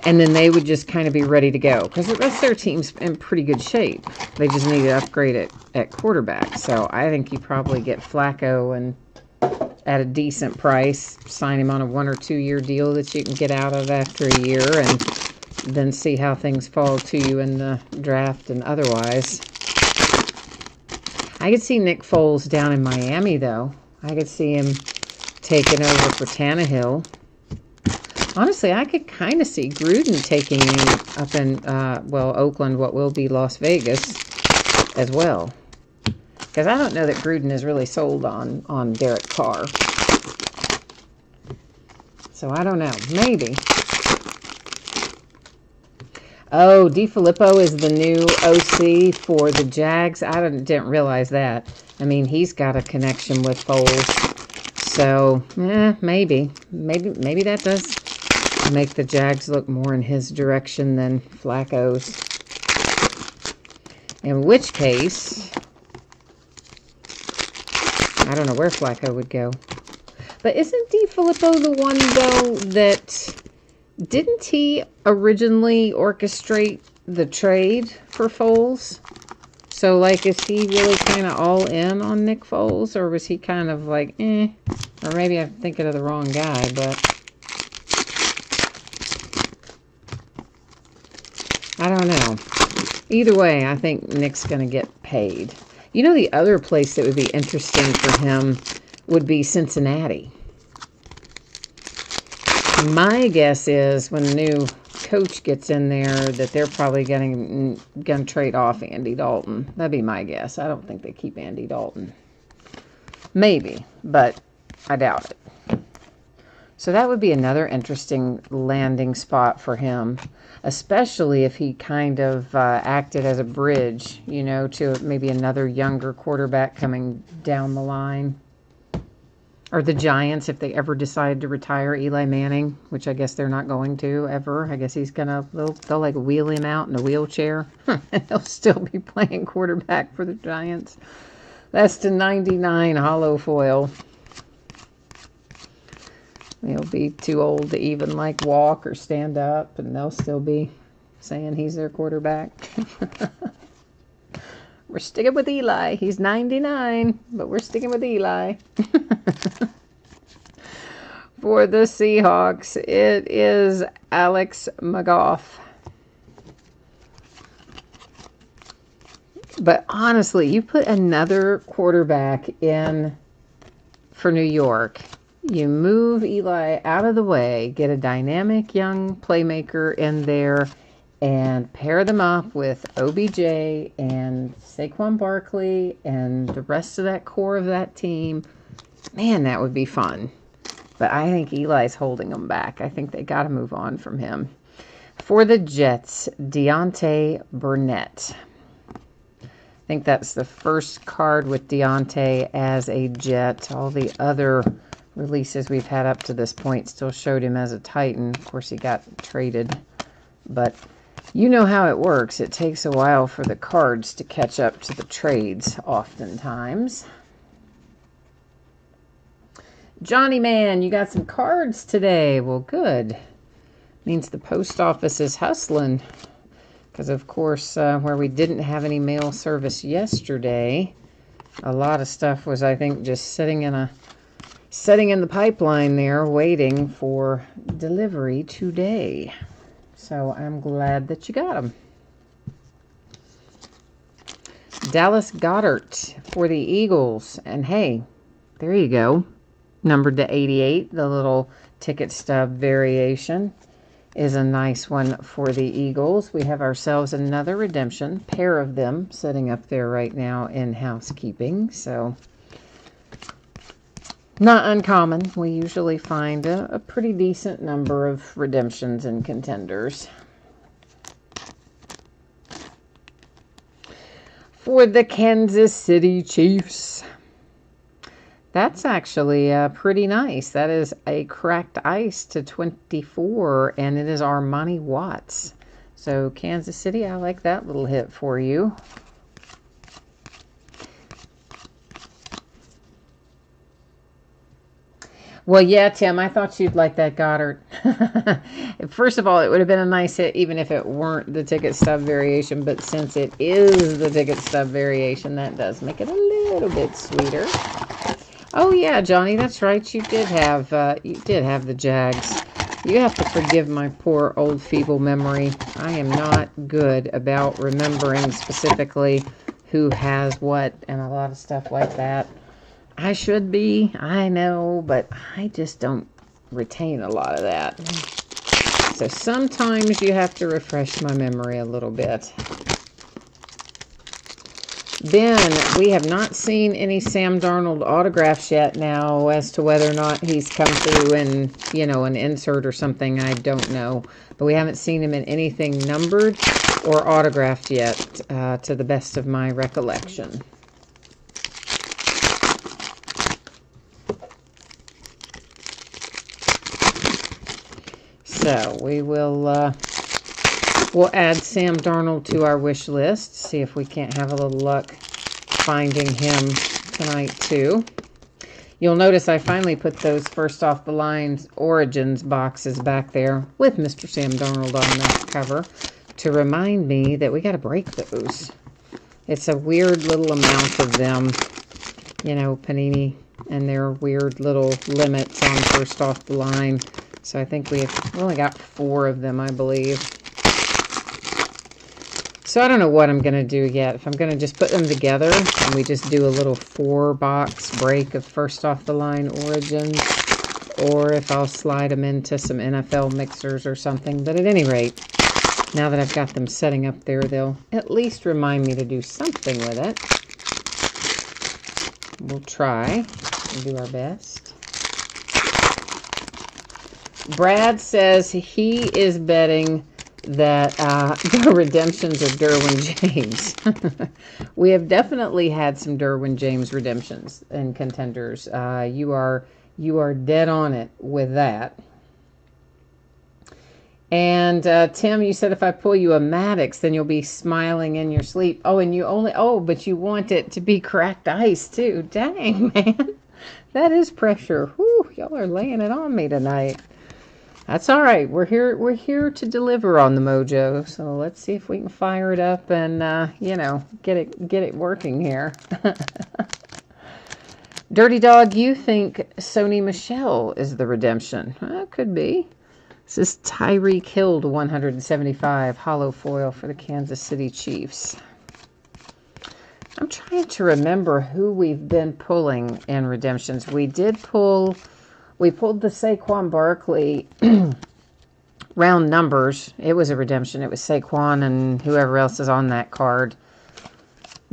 And then they would just kind of be ready to go. Because the rest of their team's in pretty good shape. They just need to upgrade it at quarterback. So I think you probably get Flacco and at a decent price. Sign him on a 1 or 2 year deal that you can get out of after a year. And then see how things fall to you in the draft and otherwise. I could see Nick Foles down in Miami, though. I could see him taking over for Tannehill. Honestly, I could kind of see Gruden taking him up in, Oakland, what will be Las Vegas, as well. Because I don't know that Gruden is really sold on Derek Carr. So I don't know. Maybe. Oh, DiFilippo is the new OC for the Jags. I didn't realize that. I mean, he's got a connection with Foles. So, maybe that does make the Jags look more in his direction than Flacco's. In which case, I don't know where Flacco would go. But isn't DiFilippo the one, though, that... Didn't he originally orchestrate the trade for Foles? So, like, is he really kind of all in on Nick Foles? Or was he kind of like, Or maybe I'm thinking of the wrong guy, but... I don't know. Either way, I think Nick's going to get paid. You know, the other place that would be interesting for him would be Cincinnati. My guess is when the new coach gets in there that they're probably going to trade off Andy Dalton. That'd be my guess. I don't think they keep Andy Dalton. Maybe, but I doubt it. So that would be another interesting landing spot for him, especially if he kind of acted as a bridge, you know, to maybe another younger quarterback coming down the line. Or the Giants, if they ever decide to retire Eli Manning, which I guess they're not going to ever. I guess he's going to, they'll like wheel him out in a wheelchair. And he'll still be playing quarterback for the Giants. That's to 99 hollow foil. He'll be too old to even like walk or stand up, and they'll still be saying he's their quarterback. We're sticking with Eli. He's 99, but we're sticking with Eli. For the Seahawks, it is Alex McGough. But honestly, you put another quarterback in for New York. You move Eli out of the way, get a dynamic young playmaker in there, and pair them up with OBJ and Saquon Barkley and the rest of that core of that team. Man, that would be fun. But I think Eli's holding them back. I think they got to move on from him. For the Jets, Deontay Burnett. I think that's the first card with Deontay as a Jet. All the other releases we've had up to this point still showed him as a Titan. Of course, he got traded. But you know how it works. It takes a while for the cards to catch up to the trades oftentimes. Johnny Man, you got some cards today. Well, good. Means the post office is hustling. Because, of course, where we didn't have any mail service yesterday, a lot of stuff was, I think, just sitting in the pipeline there waiting for delivery today. So I'm glad that you got them. Dallas Goedert for the Eagles. And hey, there you go. Numbered to 88. The little ticket stub variation is a nice one for the Eagles. We have ourselves another redemption. Pair of them sitting up there right now in housekeeping. So not uncommon. We usually find a pretty decent number of redemptions and contenders. For the Kansas City Chiefs. That's actually pretty nice. That is a cracked ice to 24, and it is Armani Watts. So Kansas City, I like that little hit for you. Well, yeah, Tim, I thought you'd like that Goddard. First of all, it would have been a nice hit even if it weren't the ticket stub variation, but since it is the ticket stub variation, that does make it a little bit sweeter. Oh, yeah, Johnny, that's right. You did have the Jags. You have to forgive my poor old feeble memory. I am not good about remembering specifically who has what and a lot of stuff like that. I should be, I know, but I just don't retain a lot of that. So sometimes you have to refresh my memory a little bit. Then, we have not seen any Sam Darnold autographs yet now. As to whether or not he's come through in, you know, an insert or something, I don't know. but we haven't seen him in anything numbered or autographed yet, to the best of my recollection. So we will we'll add Sam Darnold to our wish list. See if we can't have a little luck finding him tonight too. You'll notice I finally put those first off the line Origins boxes back there with Mr. Sam Darnold on the cover to remind me that we got to break those. It's a weird little amount of them, you know, Panini and their weird little limits on first off the line. So I think we only got 4 of them, I believe. So I don't know what I'm going to do yet. If I'm going to just put them together and we just do a little 4-box break of first off the line Origins, or if I'll slide them into some NFL mixers or something. But at any rate, now that I've got them setting up there, they'll at least remind me to do something with it. We'll try and do our best. Brad says he is betting that the redemptions are Derwin James. We have definitely had some Derwin James redemptions in contenders. You are dead on it with that. And Tim, you said if I pull you a Maddox, then you'll be smiling in your sleep. Oh, and you only but you want it to be cracked ice too. Dang, man, that is pressure. Whew, y'all are laying it on me tonight. That's all right. We're here to deliver on the mojo. So let's see if we can fire it up and you know, get it working here. Dirty Dog, you think Sony Michel is the redemption? Could be. This is Tyreek Hill to 175 hollow foil for the Kansas City Chiefs. I'm trying to remember who we've been pulling in redemptions. We pulled the Saquon Barkley round numbers. It was a redemption. It was Saquon and whoever else is on that card.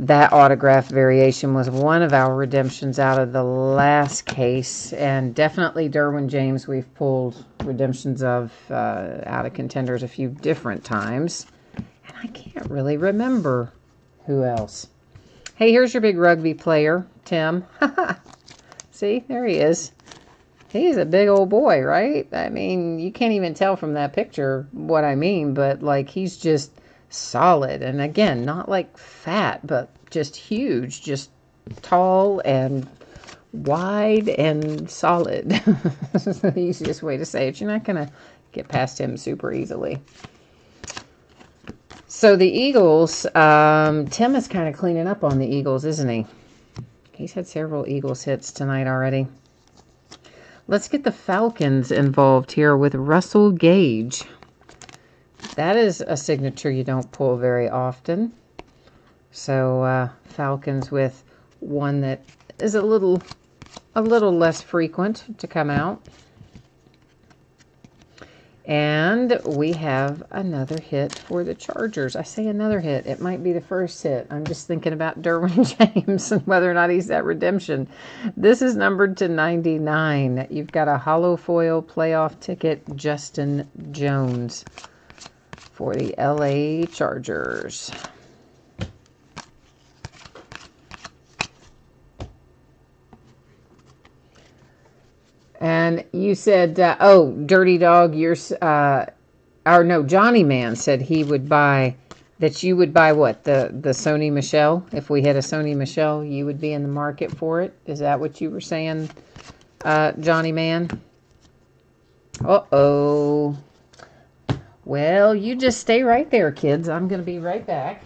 That autograph variation was one of our redemptions out of the last case. And definitely Derwin James we've pulled redemptions of out of contenders a few different times. And I can't really remember who else. Hey, here's your big rugby player, Tim. See, there he is. He's a big old boy, right? I mean, you can't even tell from that picture what I mean, but like he's just solid. And again, not like fat, but just huge, just tall and wide and solid. That's the easiest way to say it. You're not going to get past him super easily. So the Eagles, Tim is kind of cleaning up on the Eagles, isn't he? He's had several Eagles hits tonight already. Let's get the Falcons involved here with Russell Gage. That is a signature you don't pull very often. So Falcons with one that is a little less frequent to come out. And we have another hit for the Chargers. I say another hit. It might be the first hit. I'm just thinking about Derwin James and whether or not he's that redemption. This is numbered to 99. You've got a hollow foil playoff ticket, Justin Jones, for the LA Chargers. And you said, oh, Dirty Dog, Johnny Man said he would buy, that you would buy what? The Sony Michel? If we had a Sony Michel, you would be in the market for it? Is that what you were saying, Johnny Man? Uh-oh. Well, you just stay right there, kids. I'm going to be right back.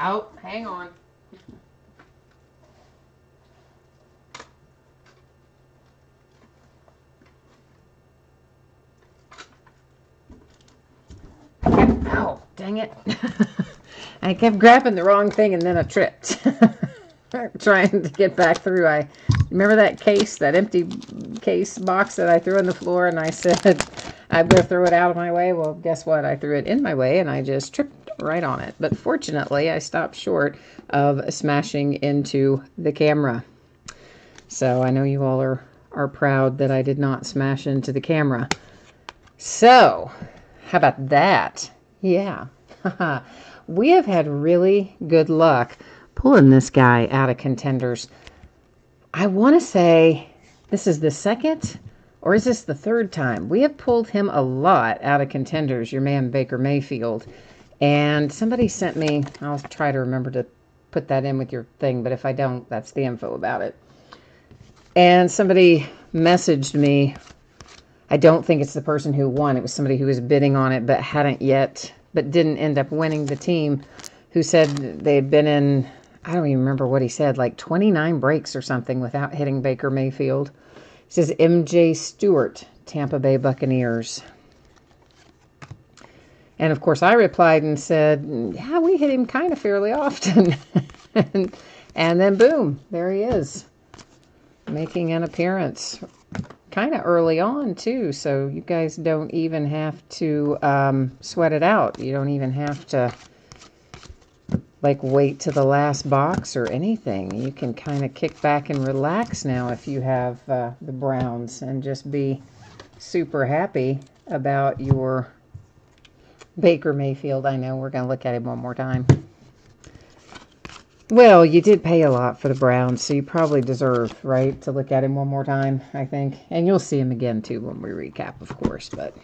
Out. Hang on. Ow, dang it. I kept grabbing the wrong thing and then I tripped. Trying to get back through. I remember that case, that empty case box that I threw on the floor and I said, I'm going to throw it out of my way. Well, guess what? I threw it in my way and I just tripped right on it. But fortunately, I stopped short of smashing into the camera. So I know you all are proud that I did not smash into the camera. So, how about that? Yeah. We have had really good luck pulling this guy out of contenders. I want to say this is the second, or is this the third time? We have pulled him a lot out of contenders, your man Baker Mayfield. And somebody sent me, I'll try to remember to put that in with your thing, but if I don't, that's the info about it. And somebody messaged me. I don't think it's the person who won. It was somebody who was bidding on it but didn't end up winning the team, who said they had been in, I don't even remember what he said, like 29 breaks or something without hitting Baker Mayfield. He says MJ Stewart, Tampa Bay Buccaneers. And of course I replied and said, yeah, we hit him kind of fairly often. and then boom, there he is, making an appearance kind of early on too, so you guys don't even have to sweat it out. You don't even have to like wait to the last box or anything. You can kind of kick back and relax now if you have the Browns, and just be super happy about your Baker Mayfield. I know we're going to look at him one more time. Well, you did pay a lot for the Browns, so you probably deserve, right, to look at him one more time, I think. And you'll see him again, too, when we recap, of course. But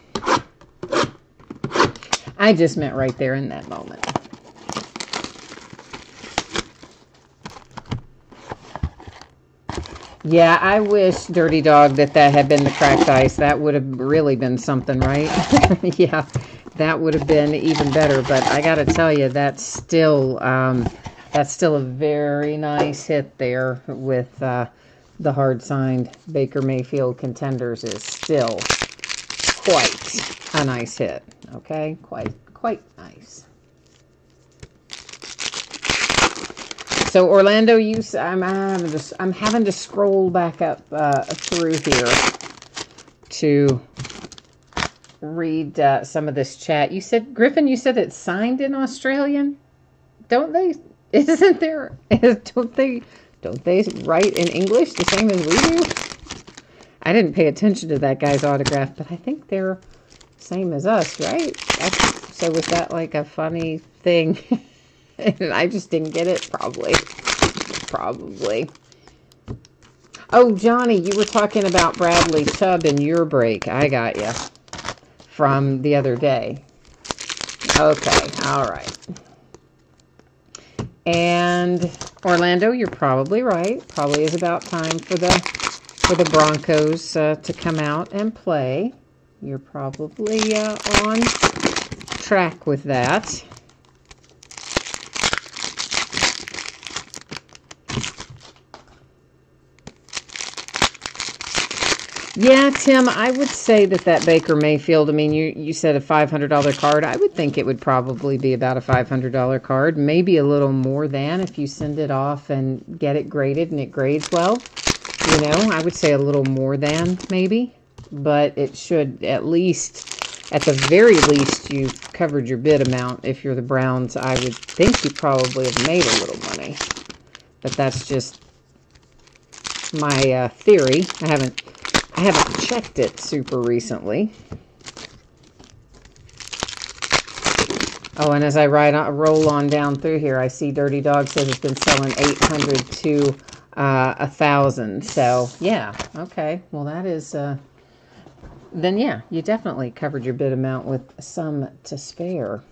I just meant right there in that moment. Yeah, I wish, Dirty Dog, that had been the cracked ice. That would have really been something, right? Yeah, that would have been even better. But I got to tell you, that's still a very nice hit there with the hard-signed Baker Mayfield Contenders. Is still quite a nice hit. Okay, quite nice. So Orlando, I'm having to scroll back up through here to read some of this chat. You said, Griffin, you said it's signed in Australian, don't they? Isn't there? Don't they write in English the same as we do? I didn't pay attention to that guy's autograph, but I think they're same as us, right? So was that like a funny thing? And I just didn't get it, probably. Oh, Johnny, you were talking about Bradley Chubb in your break. I got you. From the other day. Okay, all right. And Orlando, you're probably right. Probably is about time for the Broncos to come out and play. You're probably on track with that. Yeah, Tim, I would say that Baker Mayfield, I mean, you said a $500 card. I would think it would probably be about a $500 card, maybe a little more than if you send it off and get it graded and it grades well. You know, I would say a little more than maybe, but it should at the very least, you've covered your bid amount. If you're the Browns, I would think you probably have made a little money, but that's just my theory. I haven't checked it super recently. Oh, and as I roll on down through here, I see Dirty Dog says it's been selling 800 to 1,000. So, yeah, okay. Well, that is, then yeah, you definitely covered your bid amount with some to spare.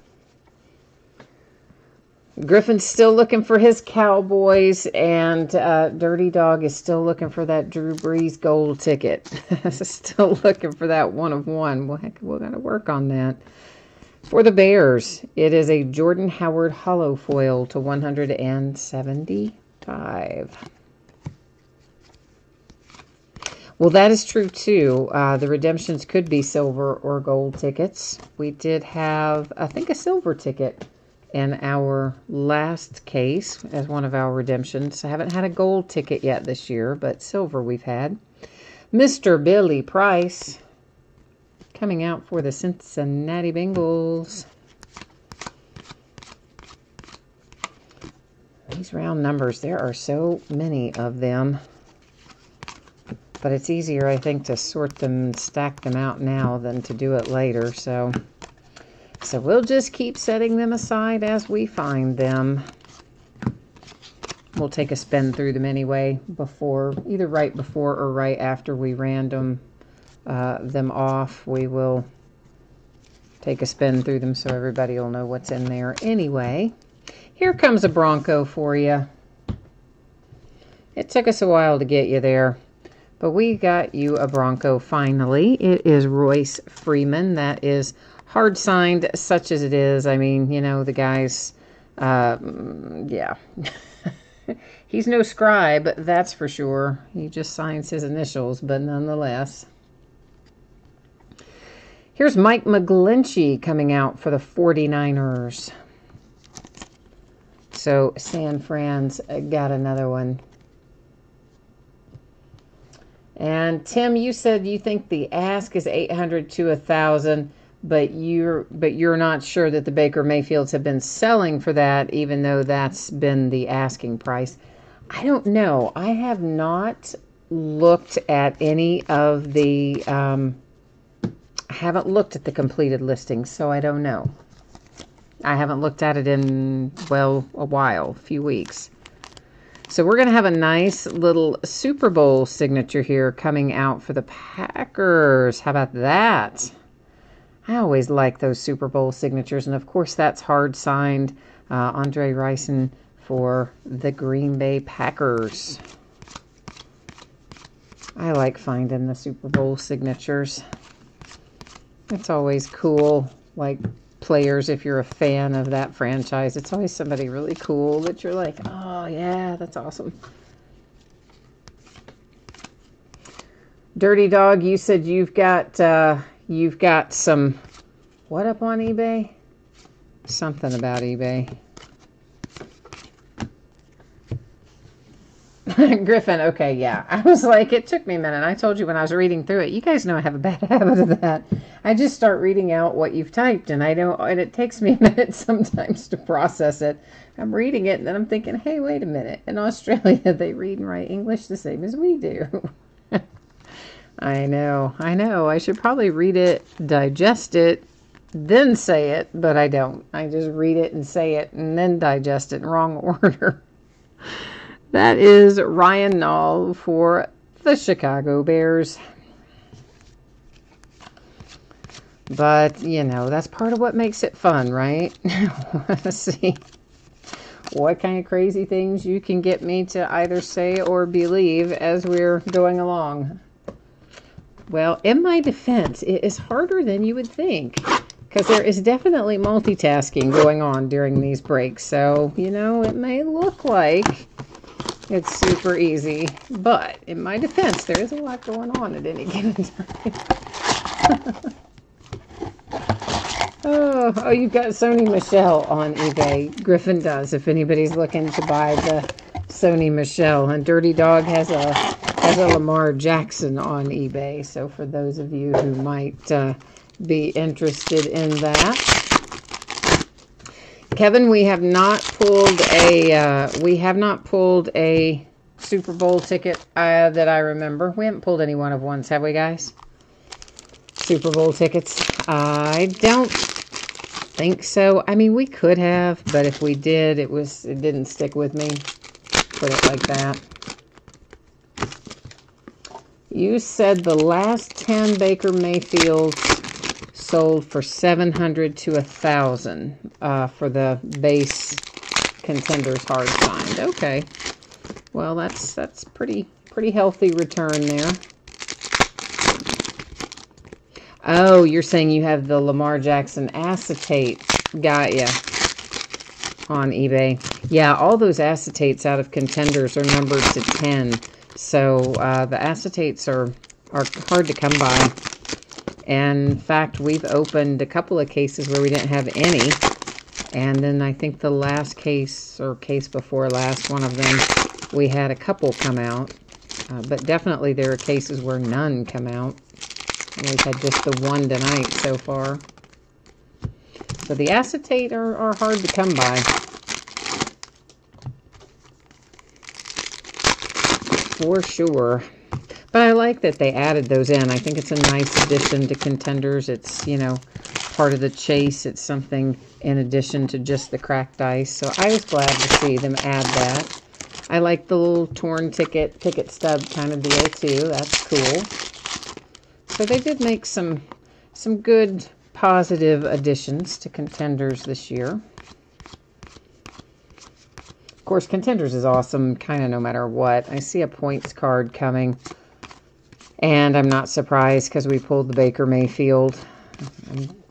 Griffin's still looking for his Cowboys, and Dirty Dog is still looking for that Drew Brees gold ticket. Still looking for that 1 of 1. Well, heck, we're going to work on that. For the Bears, it is a Jordan Howard hollow foil to 175. Well, that is true, too. The redemptions could be silver or gold tickets. We did have, I think, a silver ticket in our last case as one of our redemptions. I haven't had a gold ticket yet this year, but silver we've had. Mr. Billy Price coming out for the Cincinnati Bengals. These round numbers, there are so many of them. But it's easier, I think, to sort them and stack them out now than to do it later. So we'll just keep setting them aside as we find them. We'll take a spin through them anyway, either right before or right after we random them off. We will take a spin through them so everybody will know what's in there anyway. Here comes a Bronco for you. It took us a while to get you there, but we got you a Bronco finally. It is Royce Freeman. That is hard signed, such as it is. I mean, you know, the guy's, yeah. He's no scribe, that's for sure. He just signs his initials, but nonetheless. Here's Mike McGlinchey coming out for the 49ers. So San Fran's got another one. And Tim, you said you think the ask is $800 to $1,000, but you're not sure that the Baker Mayfields have been selling for that, even though that's been the asking price. I don't know. I have not looked at any of the. I haven't looked at the completed listings, so I don't know. I haven't looked at it in, well, a while, a few weeks. So we're going to have a nice little Super Bowl signature here coming out for the Packers. How about that? I always like those Super Bowl signatures. And, of course, that's hard signed. Andre Rison for the Green Bay Packers. I like finding the Super Bowl signatures. It's always cool, like players, if you're a fan of that franchise. It's always somebody really cool that you're like, oh, yeah, that's awesome. Dirty Dog, you said you've got some, what up on eBay? Something about eBay. Griffin, okay, yeah. I was like, it took me a minute. I told you when I was reading through it. You guys know I have a bad habit of that. I just start reading out what you've typed, and it takes me a minute sometimes to process it. I'm reading it, and then I'm thinking, hey, wait a minute. In Australia, they read and write English the same as we do. I know. I should probably read it, digest it, then say it, but I don't. I just read it and say it, and then digest it in wrong order. That is Ryan Nall for the Chicago Bears. But, you know, that's part of what makes it fun, right? Let's see what kind of crazy things you can get me to either say or believe as we're going along. Well, in my defense, it is harder than you would think, because there is definitely multitasking going on during these breaks. So, you know, it may look like it's super easy, but in my defense, there is a lot going on at any given time. Oh, you've got Sony Michel on eBay. Griffin does, if anybody's looking to buy the Sony Michel. And Dirty Dog has a Lamar Jackson on eBay. So for those of you who might be interested in that. Kevin, we have not pulled a Super Bowl ticket that I remember. We haven't pulled any one-of-ones, have we, guys? Super Bowl tickets? I don't think so. I mean, we could have, but if we did, it didn't stick with me. Put it like that. You said the last 10 Baker Mayfield sold for $700 to $1,000 for the base contenders hard signed. Okay, well that's pretty healthy return there. Oh, you're saying you have the Lamar Jackson acetate. Got ya. On eBay. Yeah, all those acetates out of contenders are numbered to 10. So the acetates are hard to come by. And in fact, we've opened a couple of cases where we didn't have any. And then I think the last case, or case before last, one of them, we had a couple come out. But definitely there are cases where none come out. And we've had just the one tonight so far. So the acetate are hard to come by. for sure. But I like that they added those in. I think it's a nice addition to contenders. It's, you know, part of the chase. It's something in addition to just the cracked ice. So I was glad to see them add that. I like the little torn ticket stub kind of deal too. That's cool. So they did make some good positive additions to contenders this year. Of course, contenders is awesome kind of no matter what. I see a points card coming. And I'm not surprised because we pulled the Baker Mayfield.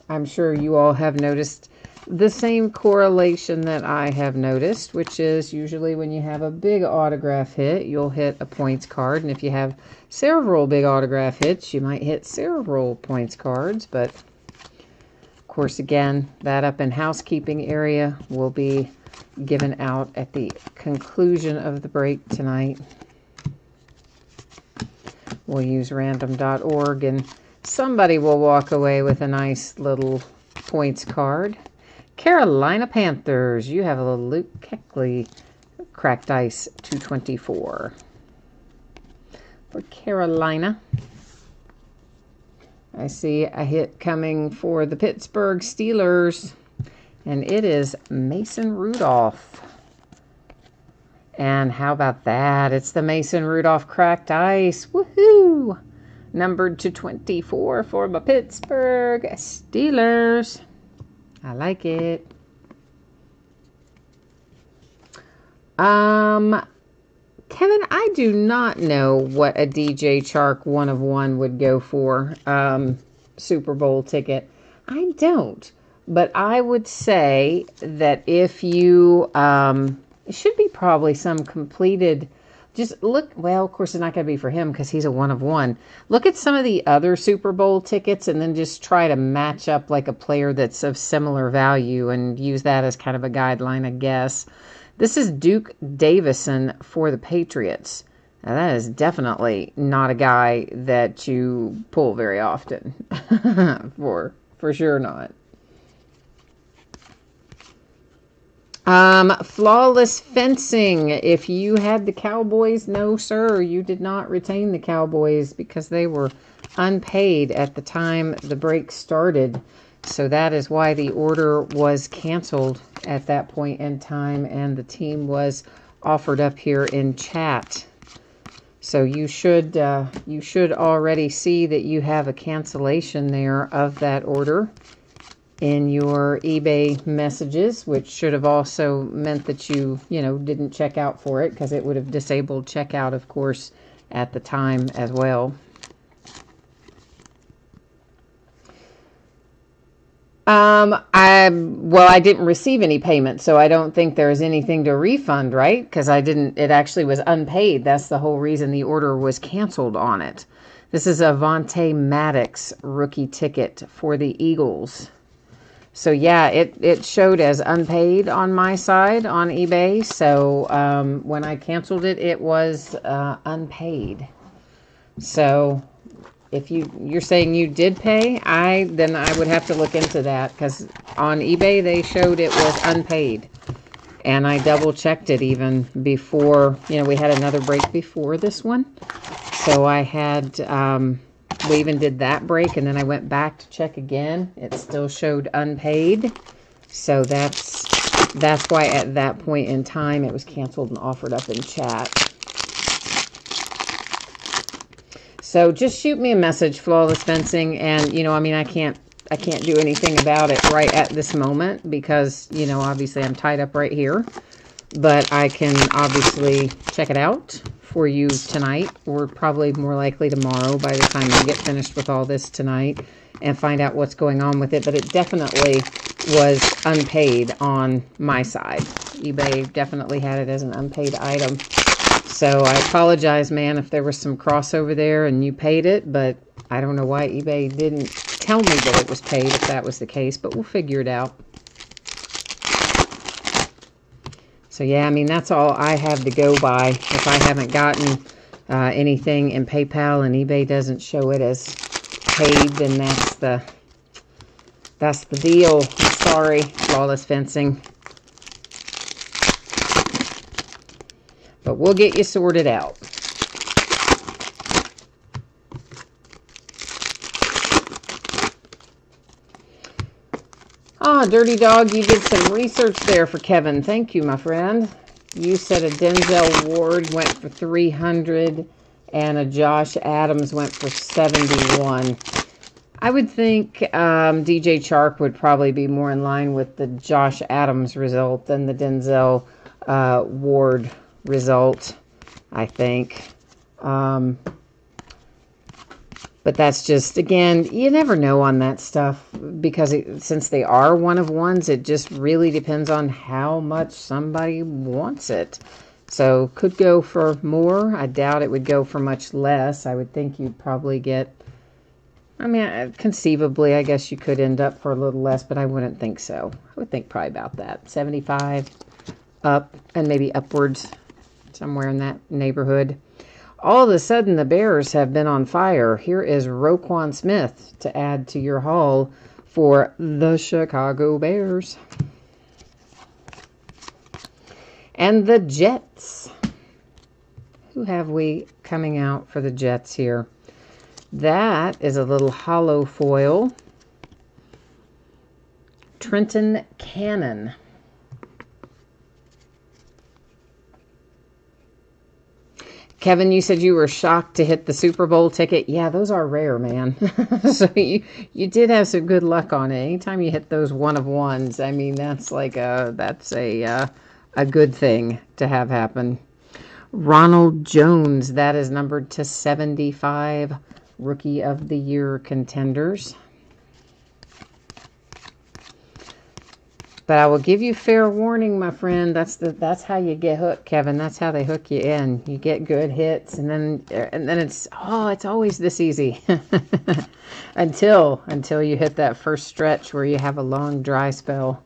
I'm sure you all have noticed the same correlation that I have noticed, which is usually when you have a big autograph hit, you'll hit a points card. And if you have several big autograph hits, you might hit several points cards. But, of course, again, that up in housekeeping area will be given out at the conclusion of the break tonight. We'll use random.org, and somebody will walk away with a nice little points card. Carolina Panthers. You have a little Luke Kuechly cracked ice 224 for Carolina. I see a hit coming for the Pittsburgh Steelers, and it is Mason Rudolph. And how about that? It's the Mason Rudolph cracked ice. Woohoo! Numbered to 24 for the Pittsburgh Steelers. I like it. Kevin, I do not know what a DJ Chark 1 of 1 would go for. Super Bowl ticket. I don't. But I would say that if you... it should be probably some completed, just look, well, of course it's not going to be for him because he's a 1 of 1. Look at some of the other Super Bowl tickets and then just try to match up like a player that's of similar value and use that as kind of a guideline, I guess. This is Duke Davison for the Patriots. Now that is definitely not a guy that you pull very often. for sure not. Flawless fencing. If you had the Cowboys, no sir, you did not retain the Cowboys because they were unpaid at the time the break started. So that is why the order was canceled at that point in time and the team was offered up here in chat. So you should already see that you have a cancellation there of that order in your eBay messages, which should have also meant that you didn't check out for it because it would have disabled checkout, of course, at the time as well. I didn't receive any payment, so I don't think there's anything to refund, right? Because it actually was unpaid. That's the whole reason the order was canceled on it. This is a Vontae Maddox rookie ticket for the Eagles. So yeah, it showed as unpaid on my side on eBay. So when I canceled it, it was unpaid. So if you're saying you did pay, then I would have to look into that because on eBay they showed it was unpaid, and I double checked it even before. We had another break before this one, so I had. We even did that break, and then I went back to check again. It still showed unpaid. So that's why at that point in time it was canceled and offered up in chat. So just shoot me a message, Flawless Fencing, and I can't do anything about it right at this moment because obviously I'm tied up right here. But I can obviously check it out for you tonight, or probably more likely tomorrow by the time I get finished with all this tonight and find out what's going on with it. But it definitely was unpaid on my side. eBay definitely had it as an unpaid item. So I apologize, man, if there was some crossover there and you paid it, but I don't know why eBay didn't tell me that it was paid if that was the case, but we'll figure it out. So yeah, that's all I have to go by. If I haven't gotten anything in PayPal and eBay doesn't show it as paid, then that's the deal. I'm sorry, Flawless Fencing. But we'll get you sorted out. Dirty Dog, you did some research there for Kevin. Thank you, my friend. You said a Denzel Ward went for 300 and a Josh Adams went for 71. I would think DJ Chark would probably be more in line with the Josh Adams result than the Denzel Ward result, I think. But that's just, again, you never know on that stuff because since they are one of ones, it just really depends on how much somebody wants it. So could go for more. I doubt it would go for much less. I would think you'd probably get, I mean, conceivably, I guess you could end up for a little less, but I wouldn't think so. I would think probably about that. 75 up and maybe upwards, somewhere in that neighborhood. All of a sudden, the Bears have been on fire. Here is Roquan Smith to add to your haul for the Chicago Bears. And the Jets. Who have we coming out for the Jets here? That is a little hollow foil. Trenton Cannon. Kevin, you said you were shocked to hit the Super Bowl ticket. Yeah, those are rare, man. So you did have some good luck on it. Anytime you hit those one of ones, I mean, that's like a good thing to have happen. Ronald Jones, that is numbered to 75. Rookie of the Year contenders. But I will give you fair warning, my friend. That's how you get hooked, Kevin. That's how they hook you in. You get good hits, and then it's always this easy until you hit that first stretch where you have a long dry spell.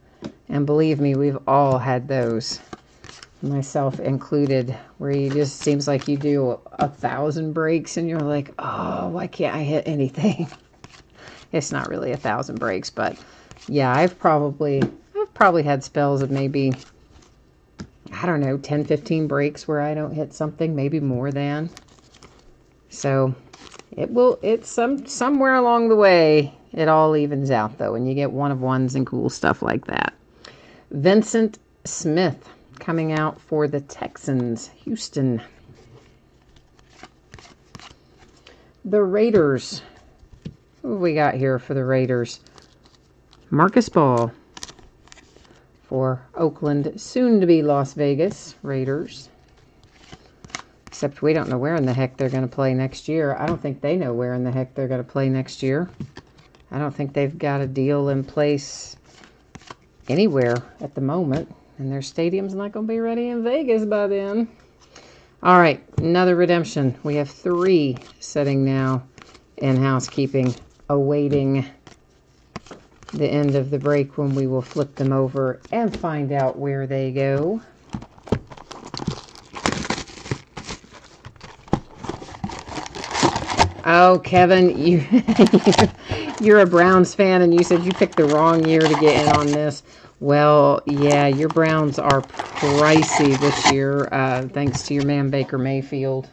And believe me, we've all had those, myself included, where you just seems like you do 1,000 breaks, and you're like, oh, why can't I hit anything? It's not really 1,000 breaks, but yeah, I've probably had spells of maybe, I don't know, 10, 15 breaks where I don't hit something, maybe more than. So it's somewhere along the way, it all evens out though, and you get one of ones and cool stuff like that. Vincent Smith coming out for the Texans, Houston. The Raiders. What have we got here for the Raiders? Marcus Ball for Oakland, soon to be Las Vegas Raiders. Except we don't know where in the heck they're going to play next year. I don't think they know where in the heck they're going to play next year. I don't think they've got a deal in place anywhere at the moment. And their stadium's not going to be ready in Vegas by then. All right, another redemption. We have 3 sitting now in housekeeping, awaiting the end of the break when we will flip them over and find out where they go. Oh, Kevin, you're a Browns fan, and you said you picked the wrong year to get in on this. Well, yeah, your Browns are pricey this year, thanks to your man Baker Mayfield.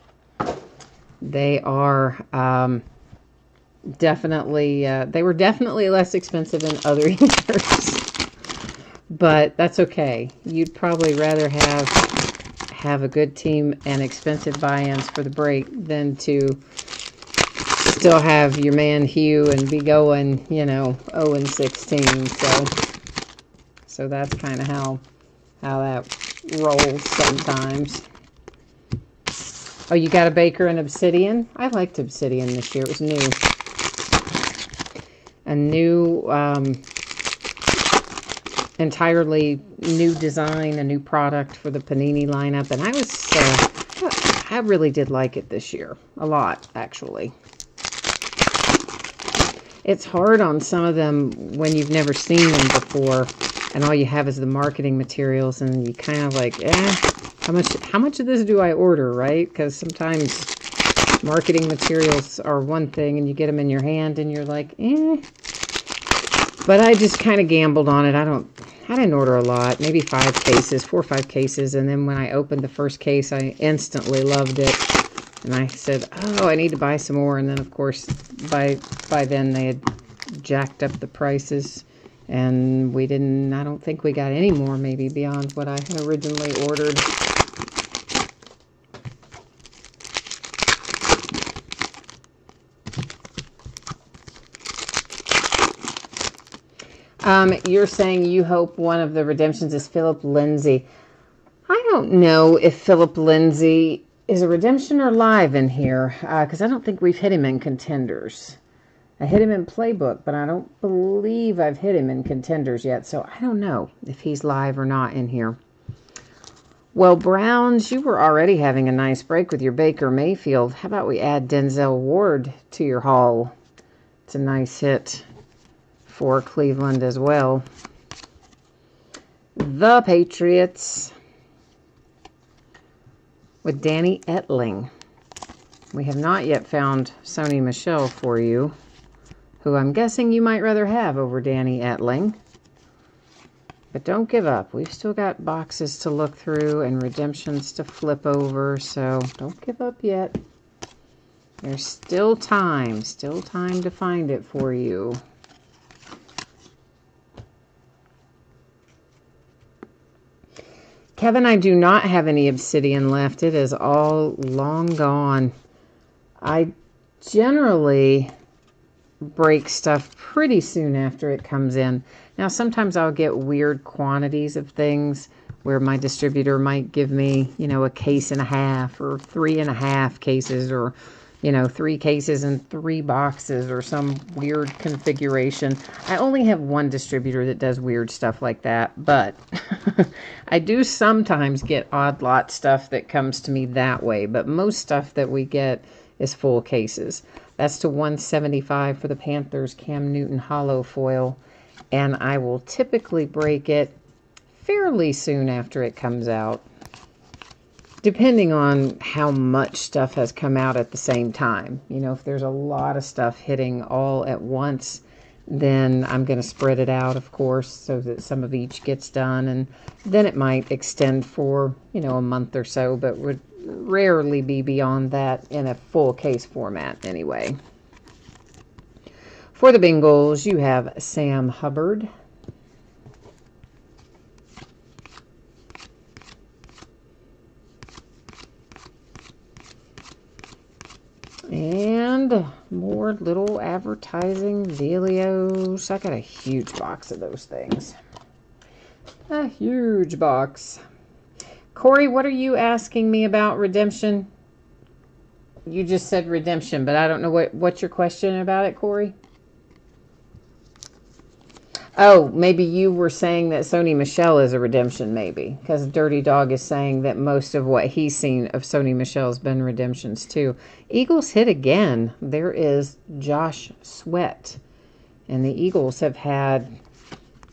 They are definitely, they were definitely less expensive than other years. But that's okay. You'd probably rather have a good team and expensive buy-ins for the break than to still have your man Hugh and be going, 0-16. So that's kind of how that rolls sometimes. Oh, you got a Baker and Obsidian? I liked Obsidian this year. It was new. A new, entirely new design, a new product for the Panini lineup. And I really did like it this year. A lot, actually. It's hard on some of them when you've never seen them before, and all you have is the marketing materials, and you kind of like, how much of this do I order, right? Because sometimes marketing materials are one thing, and you get them in your hand, and you're like, But I just kind of gambled on it. I didn't order a lot, maybe 4 or 5 cases, and then when I opened the first case, I instantly loved it. And I said, oh, I need to buy some more. And then, of course, by then they had jacked up the prices And I don't think we got any more maybe beyond what I had originally ordered. You're saying you hope one of the redemptions is Philip Lindsay. I don't know if Philip Lindsay is a redemption or live in here, because I don't think we've hit him in contenders. I hit him in playbook, but I don't believe I've hit him in contenders yet, so I don't know if he's live or not in here. Well, Browns, you were already having a nice break with your Baker Mayfield. How about we add Denzel Ward to your haul? It's a nice hit for Cleveland as well. The Patriots with Danny Etling. We have not yet found Sony Michel for you, who I'm guessing you might rather have over Danny Etling. But don't give up. We've still got boxes to look through and redemptions to flip over, so don't give up yet. There's still time to find it for you. Kevin, I do not have any obsidian left. It is all long gone. I generally break stuff pretty soon after it comes in. Now, sometimes I'll get weird quantities of things where my distributor might give me, you know, a case and a half or 3.5 cases, or, you know, 3 cases and 3 boxes, or some weird configuration. I only have one distributor that does weird stuff like that, but I do sometimes get odd lot stuff that comes to me that way, but most stuff that we get is full cases. That's to 175 for the Panthers Cam Newton hollow foil, and I will typically break it fairly soon after it comes out, depending on how much stuff has come out at the same time. You know, if there's a lot of stuff hitting all at once, then I'm going to spread it out, of course, so that some of each gets done, and then it might extend for, you know, a month or so, but would rarely be beyond that in a full case format anyway. For the Bengals, you have Sam Hubbard. And more little advertising Velios. I got a huge box of those things. A huge box. Corey, what are you asking me about redemption? You just said redemption, but I don't know what's your question about it, Corey? Oh, maybe you were saying that Sony Michel is a redemption, maybe. Because Dirty Dog is saying that most of what he's seen of Sony Michel has been redemptions, too. Eagles hit again. There is Josh Sweat. And the Eagles have had,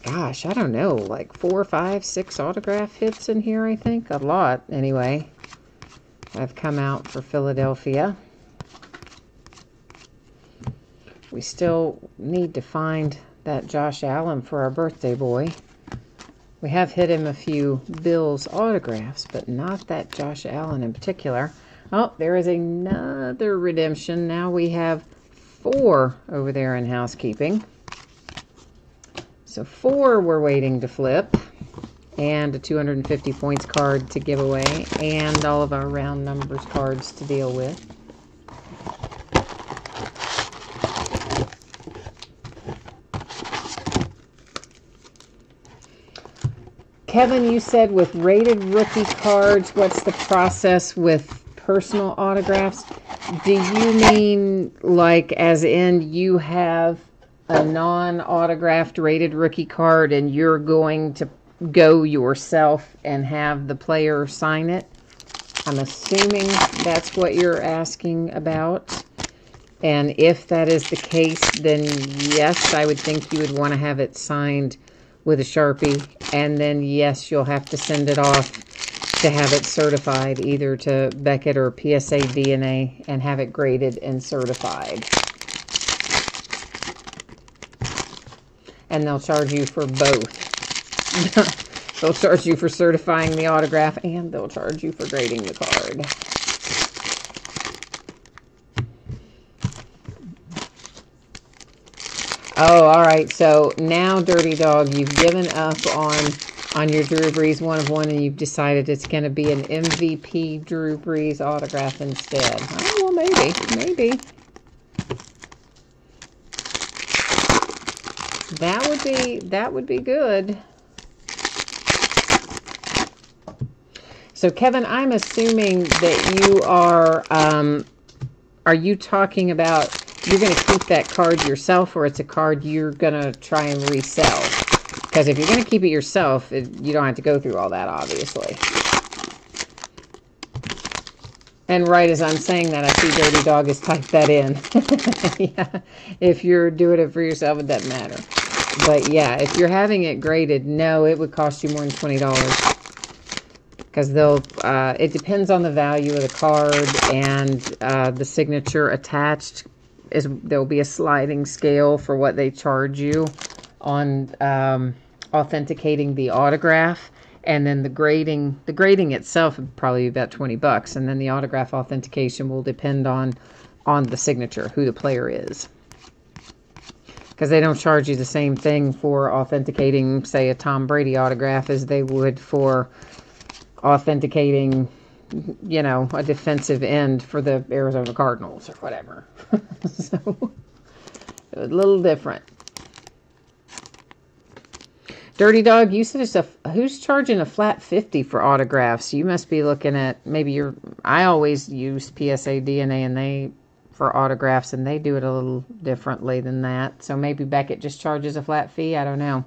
gosh, I don't know, like 4, 5, 6 autograph hits in here, I think. A lot, anyway. I've come out for Philadelphia. We still need to find that Josh Allen for our birthday boy. We have hit him a few Bills autographs, but not that Josh Allen in particular. Oh, there is another redemption. Now we have 4 over there in housekeeping. So 4 we're waiting to flip. And a 250 points card to give away. And all of our round numbers cards to deal with. Kevin, you said with rated rookie cards, what's the process with personal autographs? Do you mean like as in you have a non-autographed rated rookie card and you're going to go yourself and have the player sign it? I'm assuming that's what you're asking about. And if that is the case, then yes, I would think you would want to have it signed with a Sharpie, and then yes, you'll have to send it off to have it certified, either to Beckett or PSA DNA, and have it graded and certified. And they'll charge you for both. They'll charge you for certifying the autograph, and they'll charge you for grading the card. Oh, all right. So now, Dirty Dog, you've given up on your Drew Brees 1 of 1, and you've decided it's going to be an MVP Drew Brees autograph instead. Oh, well, maybe. That would be good. So, Kevin, I'm assuming that you are you talking about you're going to keep that card yourself, or it's a card you're going to try and resell? Because if you're going to keep it yourself, you don't have to go through all that, obviously. And right as I'm saying that, I see Dirty Dog has typed that in. Yeah, if you're doing it for yourself, it doesn't matter. But yeah, if you're having it graded, no, it would cost you more than $20. Because it depends on the value of the card and the signature attached. There'll be a sliding scale for what they charge you on authenticating the autograph, and then the grading itself would probably be about $20, and then the autograph authentication will depend on the signature, who the player is. Because they don't charge you the same thing for authenticating, say, a Tom Brady autograph as they would for authenticating, you know, a defensive end for the Arizona Cardinals or whatever. So, a little different. Dirty Dog, you said who's charging a flat 50 for autographs? You must be looking at maybe I always use PSA DNA and they for autographs, and they do it a little differently than that. So maybe Beckett just charges a flat fee. I don't know.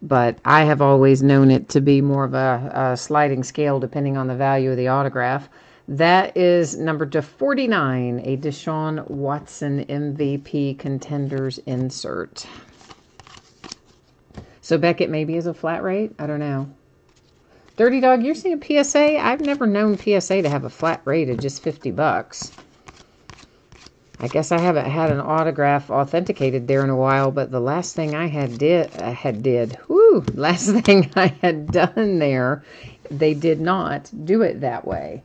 But I have always known it to be more of a sliding scale depending on the value of the autograph. That is number 49, a Deshaun Watson MVP Contenders insert. So Beckett maybe is a flat rate? I don't know. Dirty Dog, you're seeing PSA? I've never known PSA to have a flat rate of just $50. I guess I haven't had an autograph authenticated there in a while, but the last thing I last thing I had done there, they did not do it that way.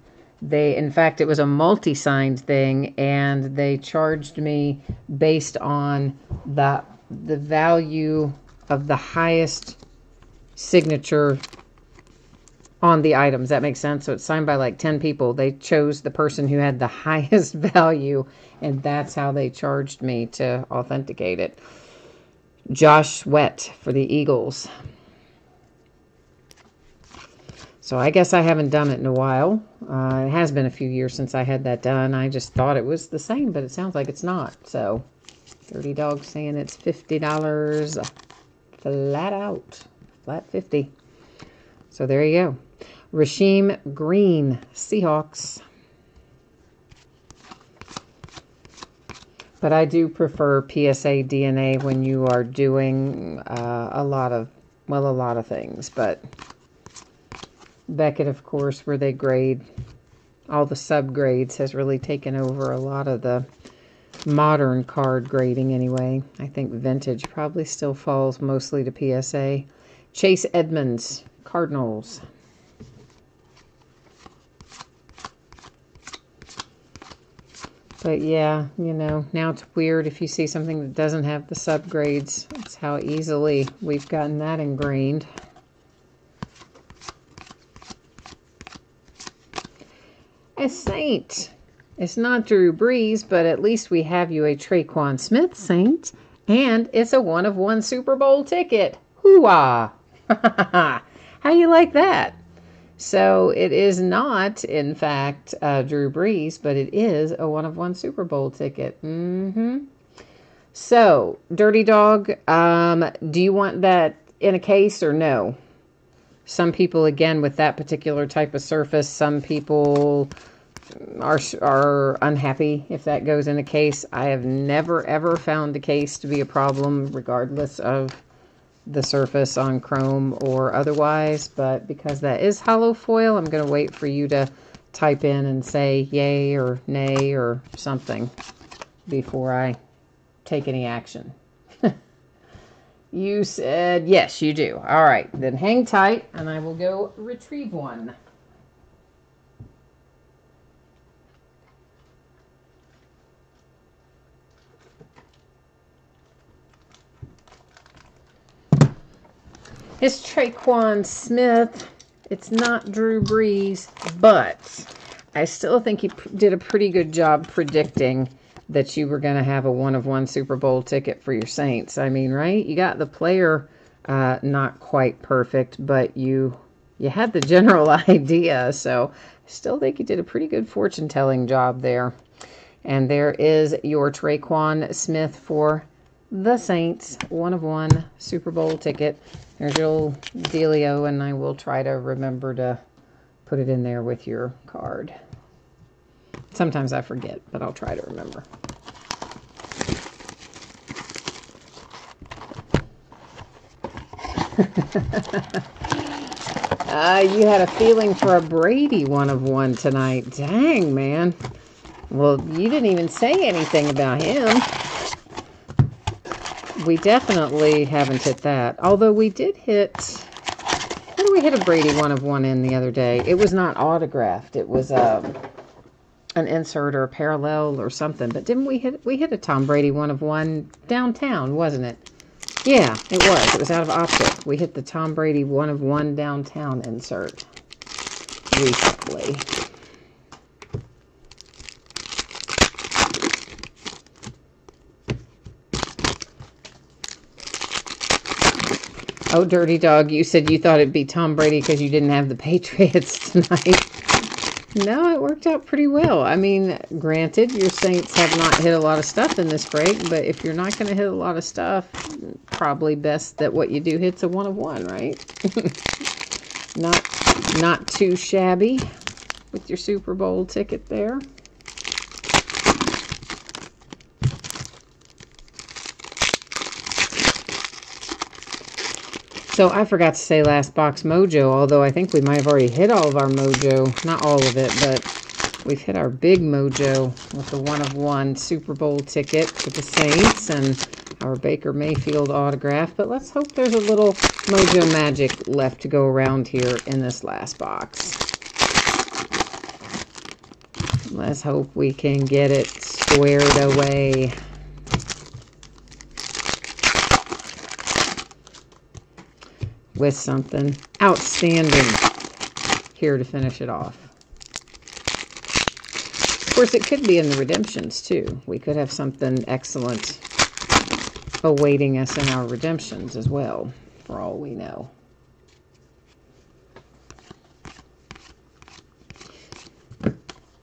In fact, it was a multi-signed thing, and they charged me based on the value of the highest signature on the items. That makes sense. So it's signed by like 10 people. They chose the person who had the highest value, and that's how they charged me to authenticate it. Josh Sweat for the Eagles. So I guess I haven't done it in a while. It has been a few years since I had that done. I just thought it was the same, but it sounds like it's not. So Dirty Dog saying it's $50 flat out. Flat 50. So there you go. Rasheem Green, Seahawks. But I do prefer PSA DNA when you are doing a lot of things. But Beckett, of course, where they grade all the subgrades, has really taken over a lot of the modern card grading anyway. I think vintage probably still falls mostly to PSA. Chase Edmonds, Cardinals. But yeah, you know, now it's weird if you see something that doesn't have the subgrades. That's how easily we've gotten that ingrained. A Saint. It's not Drew Brees, but at least we have you a Traquan Smith Saint. And it's a 1-of-1 Super Bowl ticket. Hoo-ah! How you like that? So it is not, in fact, Drew Brees, but it is a 1-of-1 Super Bowl ticket. So, Dirty Dog, do you want that in a case or no? Some people, again, with that particular type of surface, some people are unhappy if that goes in a case. I have never, ever found a case to be a problem, regardless of the surface on chrome or otherwise, but because that is hollow foil, I'm going to wait for you to type in and say yay or nay or something before I take any action. You said yes, you do. All right, then hang tight and I will go retrieve one. It's Traquan Smith. It's not Drew Brees, but I still think he did a pretty good job predicting that you were going to have a 1-of-1 Super Bowl ticket for your Saints. I mean, right? You got the player not quite perfect, but you had the general idea. So I still think you did a pretty good fortune-telling job there. And there is your Traquan Smith for the Saints, 1-of-1 Super Bowl ticket. There's your little dealio, and I will try to remember to put it in there with your card. Sometimes I forget, but I'll try to remember. You had a feeling for a Brady 1-of-1 tonight. Dang, man. Well, you didn't even say anything about him. We definitely haven't hit that. Although we did hit... What did we hit a Brady 1-of-1 in the other day? It was not autographed. It was an insert or a parallel or something. But didn't we hit... We hit a Tom Brady 1-of-1 downtown, wasn't it? Yeah, it was. It was out of Optic. We hit the Tom Brady 1-of-1 downtown insert recently. Oh, Dirty Dog, you said you thought it'd be Tom Brady because you didn't have the Patriots tonight. No, it worked out pretty well. I mean, granted, your Saints have not hit a lot of stuff in this break, but if you're not going to hit a lot of stuff, probably best that what you do hits a 1-of-1, right? Not too shabby with your Super Bowl ticket there. So I forgot to say last box mojo, although I think we might have already hit all of our mojo. Not all of it, but we've hit our big mojo with the 1-of-1 Super Bowl ticket for the Saints and our Baker Mayfield autograph. But let's hope there's a little mojo magic left to go around here in this last box. Let's hope we can get it squared away. With something outstanding here to finish it off. Of course, it could be in the redemptions, too. We could have something excellent awaiting us in our redemptions as well, for all we know.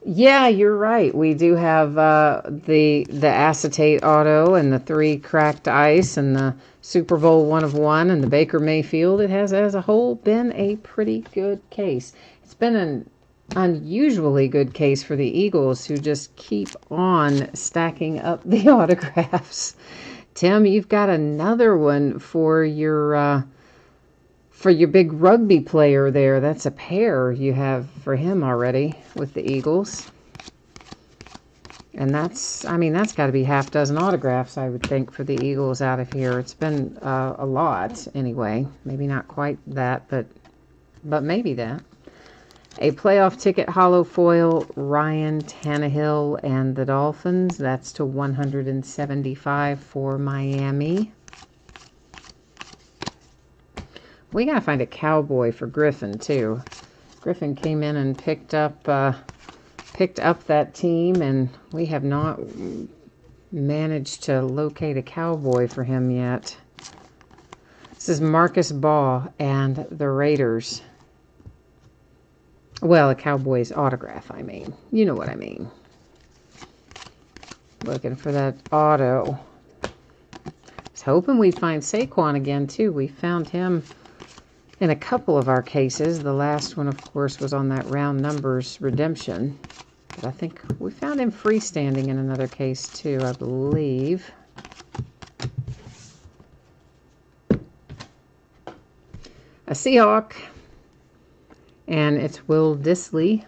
Yeah, you're right. We do have the acetate auto and the 3 cracked ice and the Super Bowl 1-of-1 and the Baker Mayfield. It has, as a whole, been a pretty good case. It's been an unusually good case for the Eagles, who just keep on stacking up the autographs. Tim, you've got another one for your big rugby player there. That's a pair you have for him already with the Eagles. And that's got to be half dozen autographs, I would think, for the Eagles out of here. It's been a lot, anyway. Maybe not quite that, but maybe that. A playoff ticket hollow foil, Ryan Tannehill and the Dolphins. That's to 175 for Miami. We got to find a cowboy for Griffin, too. Griffin came in and picked up that team, and we have not managed to locate a cowboy for him yet. This is Marcus Baugh and the Raiders. Well, a Cowboys autograph, I mean. You know what I mean. Looking for that auto. I was hoping we'd find Saquon again, too. We found him in a couple of our cases. The last one, of course, was on that round numbers redemption. But I think we found him freestanding in another case, too, I believe. A Seahawk. And it's Will Dissly.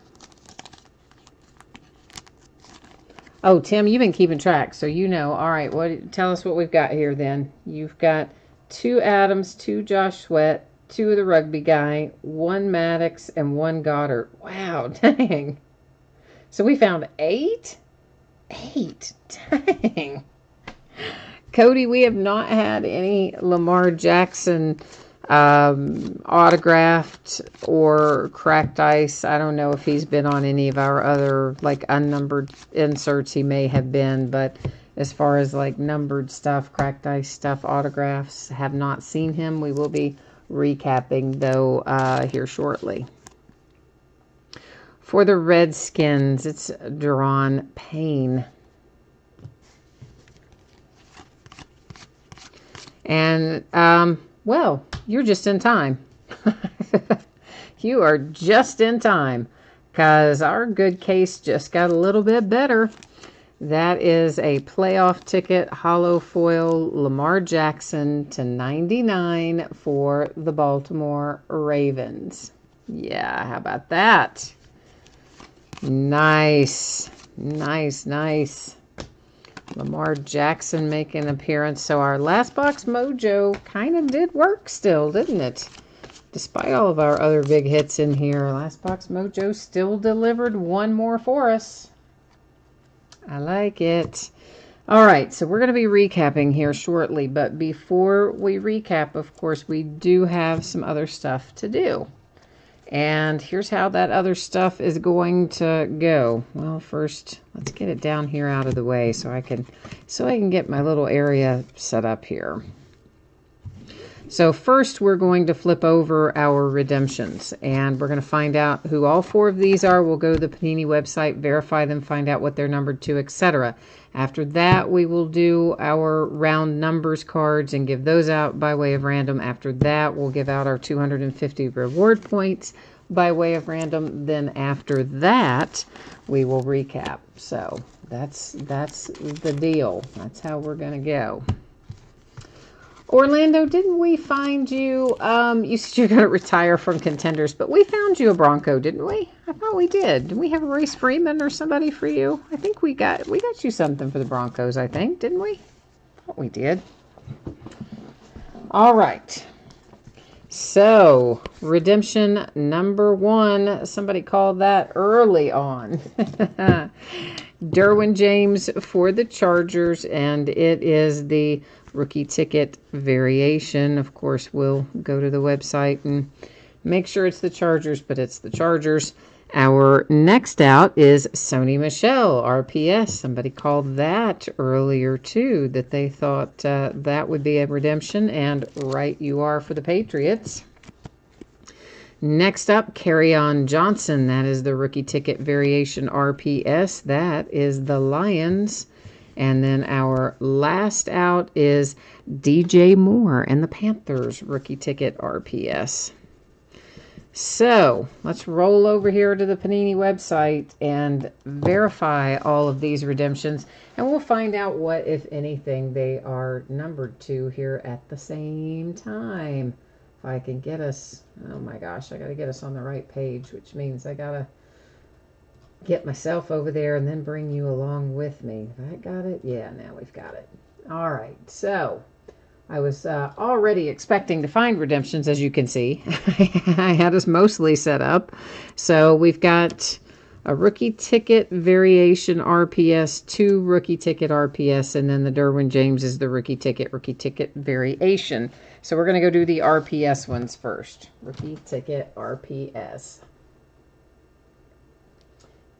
Oh, Tim, you've been keeping track, so you know. All right, tell us what we've got here, then. You've got 2 Adams, 2 Josh Sweat, 2 of the rugby guy, 1 Maddox, and 1 Goddard. Wow, dang. So we found 8? 8. Dang. Cody, we have not had any Lamar Jackson autographed or cracked ice. I don't know if he's been on any of our other like unnumbered inserts. He may have been, but as far as like numbered stuff, cracked ice stuff, autographs, have not seen him. We will be recapping though here shortly. For the Redskins, it's Daron Payne. And, well, you're just in time. You are just in time because our good case just got a little bit better. That is a playoff ticket, hollow foil, Lamar Jackson /99 for the Baltimore Ravens. Yeah, how about that? Nice. Nice, nice. Lamar Jackson making an appearance. So our last box mojo kind of did work still, didn't it? Despite all of our other big hits in here, last box mojo still delivered one more for us. I like it. All right, so we're going to be recapping here shortly. But before we recap, of course, we do have some other stuff to do. And here's how that other stuff is going to go. Well, first, let's get it down here out of the way so I can get my little area set up here. So first, we're going to flip over our redemptions, and we're going to find out who all four of these are. We'll go to the Panini website, verify them, find out what they're numbered to, etc. After that, we will do our round numbers cards and give those out by way of random. After that, we'll give out our 250 reward points by way of random. Then after that, we will recap. So that's the deal. That's how we're going to go. Orlando, didn't we find you, you said you're going to retire from Contenders, but we found you a Bronco, didn't we? I thought we did. Did we have a Royce Freeman or somebody for you? I think we got you something for the Broncos, I think, didn't we? I thought we did. All right. So, redemption number 1. Somebody called that early on. Derwin James for the Chargers, and it is the rookie ticket variation. Of course, we'll go to the website and make sure it's the Chargers, but it's the Chargers. Our next out is Sony Michel, RPS. Somebody called that earlier, too, that they thought that would be a redemption, and right you are for the Patriots. Next up, Kerryon Johnson. That is the rookie ticket variation RPS. That is the Lions. And then our last out is DJ Moore and the Panthers rookie ticket RPS. So let's roll over here to the Panini website and verify all of these redemptions. And we'll find out what, if anything, they are numbered to here at the same time. If I can get us, oh my gosh, I got to get us on the right page, which means I got to get myself over there and then bring you along with me. Have I got it? Yeah, now we've got it. All right, so I was already expecting to find redemptions, as you can see. I had us mostly set up. So we've got a rookie ticket variation RPS, 2 rookie ticket RPS, and then the Derwin James is the rookie ticket variation. So we're going to go do the RPS ones first. Rookie ticket RPS.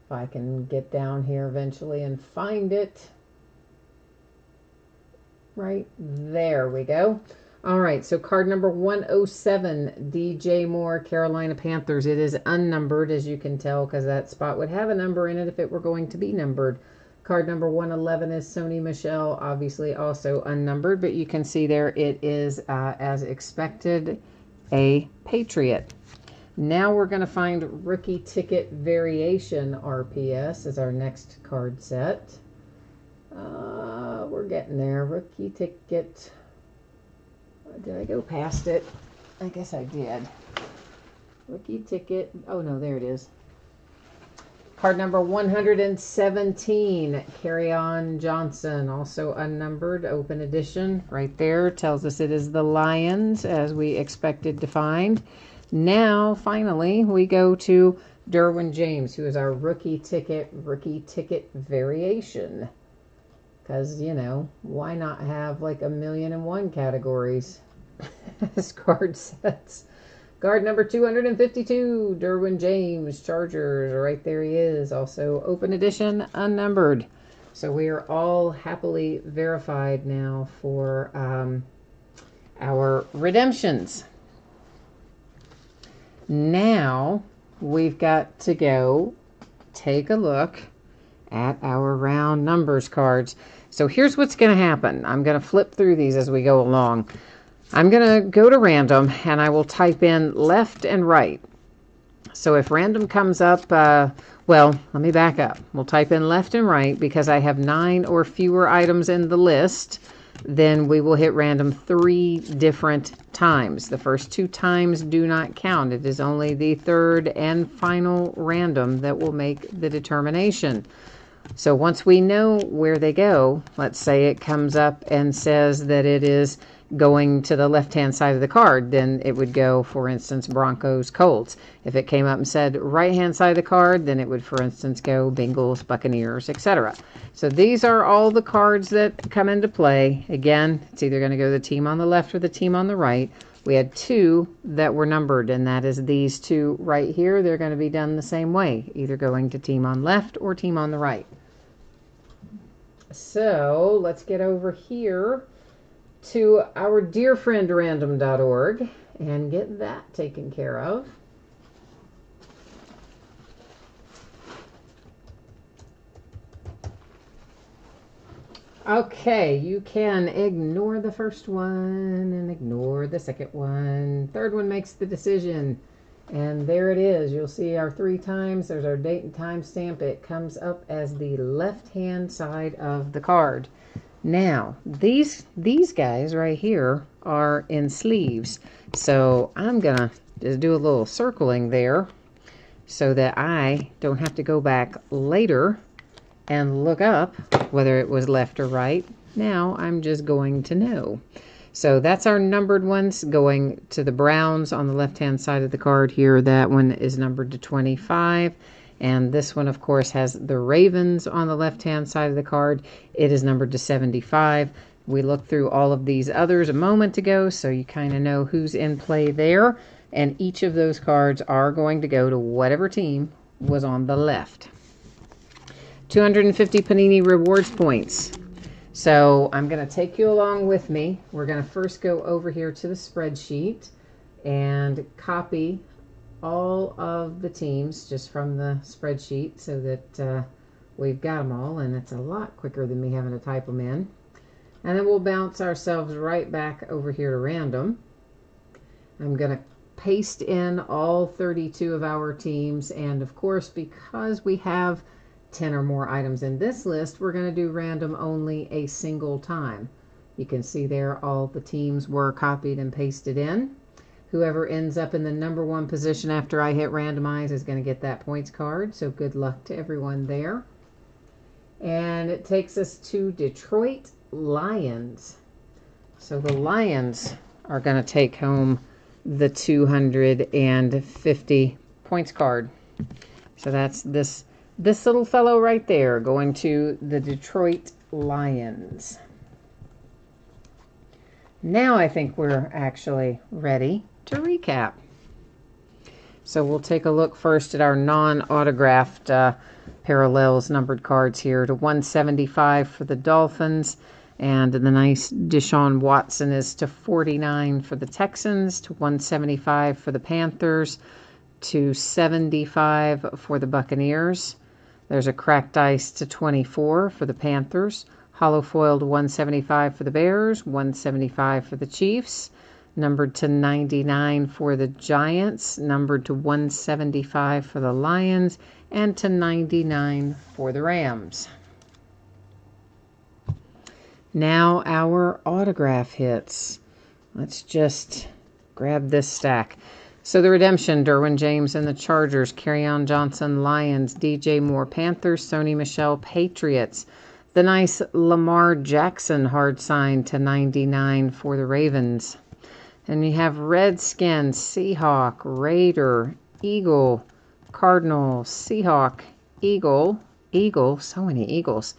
If I can get down here eventually and find it. Right there we go. All right, so card number 107, DJ Moore, Carolina Panthers. It is unnumbered, as you can tell, because that spot would have a number in it if it were going to be numbered. Card number 111 is Sony Michel, obviously also unnumbered, but you can see there it is, as expected, a Patriot. Now we're going to find rookie ticket variation RPS as our next card set. We're getting there. Rookie ticket. Did I go past it? I guess I did. Rookie ticket. Oh, no, there it is. Card number 117, Kerryon Johnson, also unnumbered, open edition. Right there tells us it is the Lions, as we expected to find. Now, finally, we go to Derwin James, who is our rookie ticket variation. Because, you know, why not have like 1,000,001 categories? as card sets. Card number 252, Derwin James, Chargers. Right there he is. Also open edition, unnumbered. So we are all happily verified now for our redemptions. Now we've got to go take a look at our round numbers cards. So here's what's going to happen. I'm going to flip through these as we go along. I'm going to go to random and I will type in left and right. So if random comes up, well, let me back up. We'll type in left and right because I have 9 or fewer items in the list. Then we will hit random 3 different times. The first 2 times do not count. It is only the third and final random that will make the determination. So once we know where they go, let's say it comes up and says that it is going to the left-hand side of the card, then it would go, for instance, Broncos, Colts. If it came up and said right-hand side of the card, then it would, for instance, go Bengals, Buccaneers, etc. So these are all the cards that come into play. Again, it's either going to go the team on the left or the team on the right. We had 2 that were numbered, and that is these 2 right here. They're going to be done the same way, either going to team on left or team on the right. So let's get over here to our dear friend random.org and get that taken care of. Okay, you can ignore the first one and ignore the second one. Third one makes the decision. And there it is. You'll see our 3 times. There's our date and time stamp. It comes up as the left-hand side of the card. Now, these guys right here are in sleeves. So I'm going to just do a little circling there so that I don't have to go back later and look up whether it was left or right. Now I'm just going to know. So that's our numbered ones going to the Browns on the left-hand side of the card here. That one is numbered to 25. And this one, of course, has the Ravens on the left-hand side of the card. It is numbered to 75. We looked through all of these others a moment ago, so you kind of know who's in play there. And each of those cards are going to go to whatever team was on the left. 250 Panini Rewards points. So I'm going to take you along with me. We're going to first go over here to the spreadsheet and copy all of the teams just from the spreadsheet so that we've got them all, and it's a lot quicker than me having to type them in. And then we'll bounce ourselves right back over here to random. I'm going to paste in all 32 of our teams, and of course, because we have 10 or more items in this list, we're going to do random only a single time. You can see there all the teams were copied and pasted in. Whoever ends up in the number 1 position after I hit randomize is going to get that points card. So good luck to everyone there. And it takes us to Detroit Lions. So the Lions are going to take home the 250 points card. So that's this little fellow right there going to the Detroit Lions. Now I think we're actually ready to recap. So we'll take a look first at our non-autographed parallels numbered cards here. To 175 for the Dolphins, and the nice Deshaun Watson is to 49 for the Texans, to 175 for the Panthers, to 75 for the Buccaneers. There's a cracked ice to 24 for the Panthers, hollow foiled 175 for the Bears, 175 for the Chiefs, numbered to 99 for the Giants, numbered to 175 for the Lions, and to 99 for the Rams. Now our autograph hits. Let's just grab this stack. So the redemption, Derwin James and the Chargers, Kerryon Johnson, Lions, DJ Moore, Panthers, Sony Michel, Patriots. The nice Lamar Jackson hard sign to 99 for the Ravens. And you have Redskins, Seahawk, Raider, Eagle, Cardinal, Seahawk, Eagle, so many Eagles,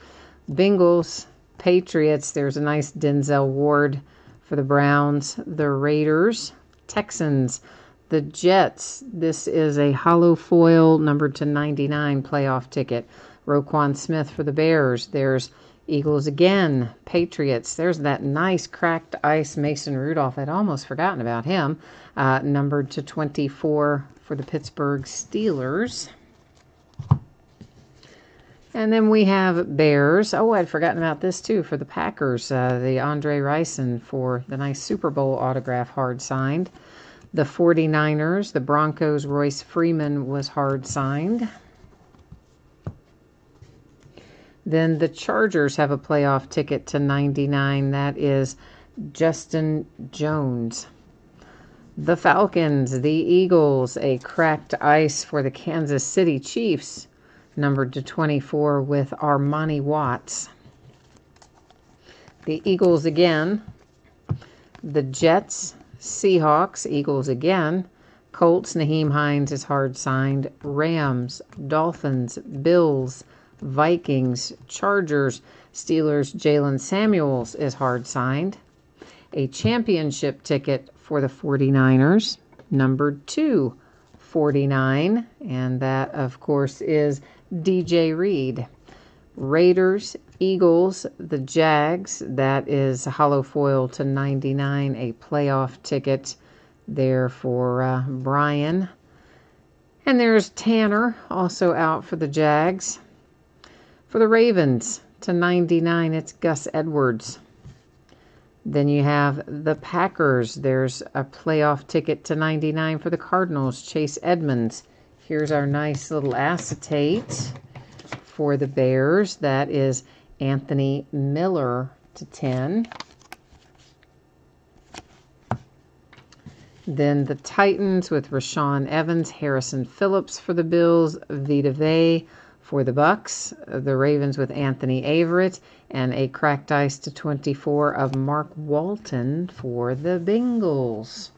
Bengals, Patriots. There's a nice Denzel Ward For the Browns, the Raiders, Texans, the Jets. This is a hollow foil numbered to 99 playoff ticket. Roquan Smith for the Bears. There's Eagles again. Patriots. There's that nice cracked ice Mason Rudolph. I'd almost forgotten about him. Numbered to 24 for the Pittsburgh Steelers. And then we have Bears. Oh, I'd forgotten about this too for the Packers. The Andre Rison for the nice Super Bowl autograph hard signed. The 49ers, the Broncos, Royce Freeman was hard signed. Then the Chargers have a playoff ticket to 99. That is Justin Jones. The Falcons, the Eagles, a cracked ice for the Kansas City Chiefs, numbered to 24 with Armani Watts. The Eagles again. The Jets, Seahawks, Eagles again. Colts, Naheem Hines is hard signed. Rams, Dolphins, Bills, Vikings, Chargers, Steelers, Jalen Samuels is hard signed. A championship ticket for the 49ers, numbered 249, and that, of course, is DJ Reed. Raiders, Eagles, the Jags, that is hollow foil to 99, a playoff ticket there for Brian. And there's Tanner, also out for the Jags. For the Ravens, to 99, it's Gus Edwards. Then you have the Packers. There's a playoff ticket to 99 for the Cardinals, Chase Edmonds. Here's our nice little acetate for the Bears. That is Anthony Miller to 10. Then the Titans with Rashawn Evans, Harrison Phillips for the Bills, Vita Vea for the Bucks, the Ravens with Anthony Averett, and a cracked ice to 24 of Mark Walton for the Bengals.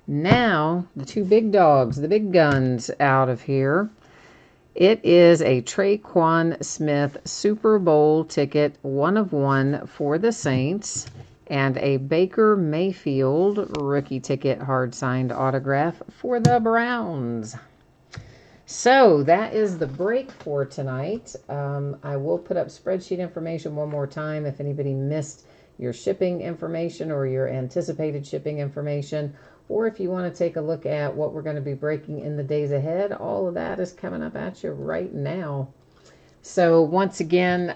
Now, the two big dogs, the big guns out of here. It is a Traquan Smith Super Bowl ticket, 1 of 1 for the Saints, and a Baker Mayfield rookie ticket hard signed autograph for the Browns. So that is the break for tonight. I will put up spreadsheet information one more time if anybody missed your shipping information or your anticipated shipping information, or if you want to take a look at what we're going to be breaking in the days ahead. All of that is coming up at you right now. So once again,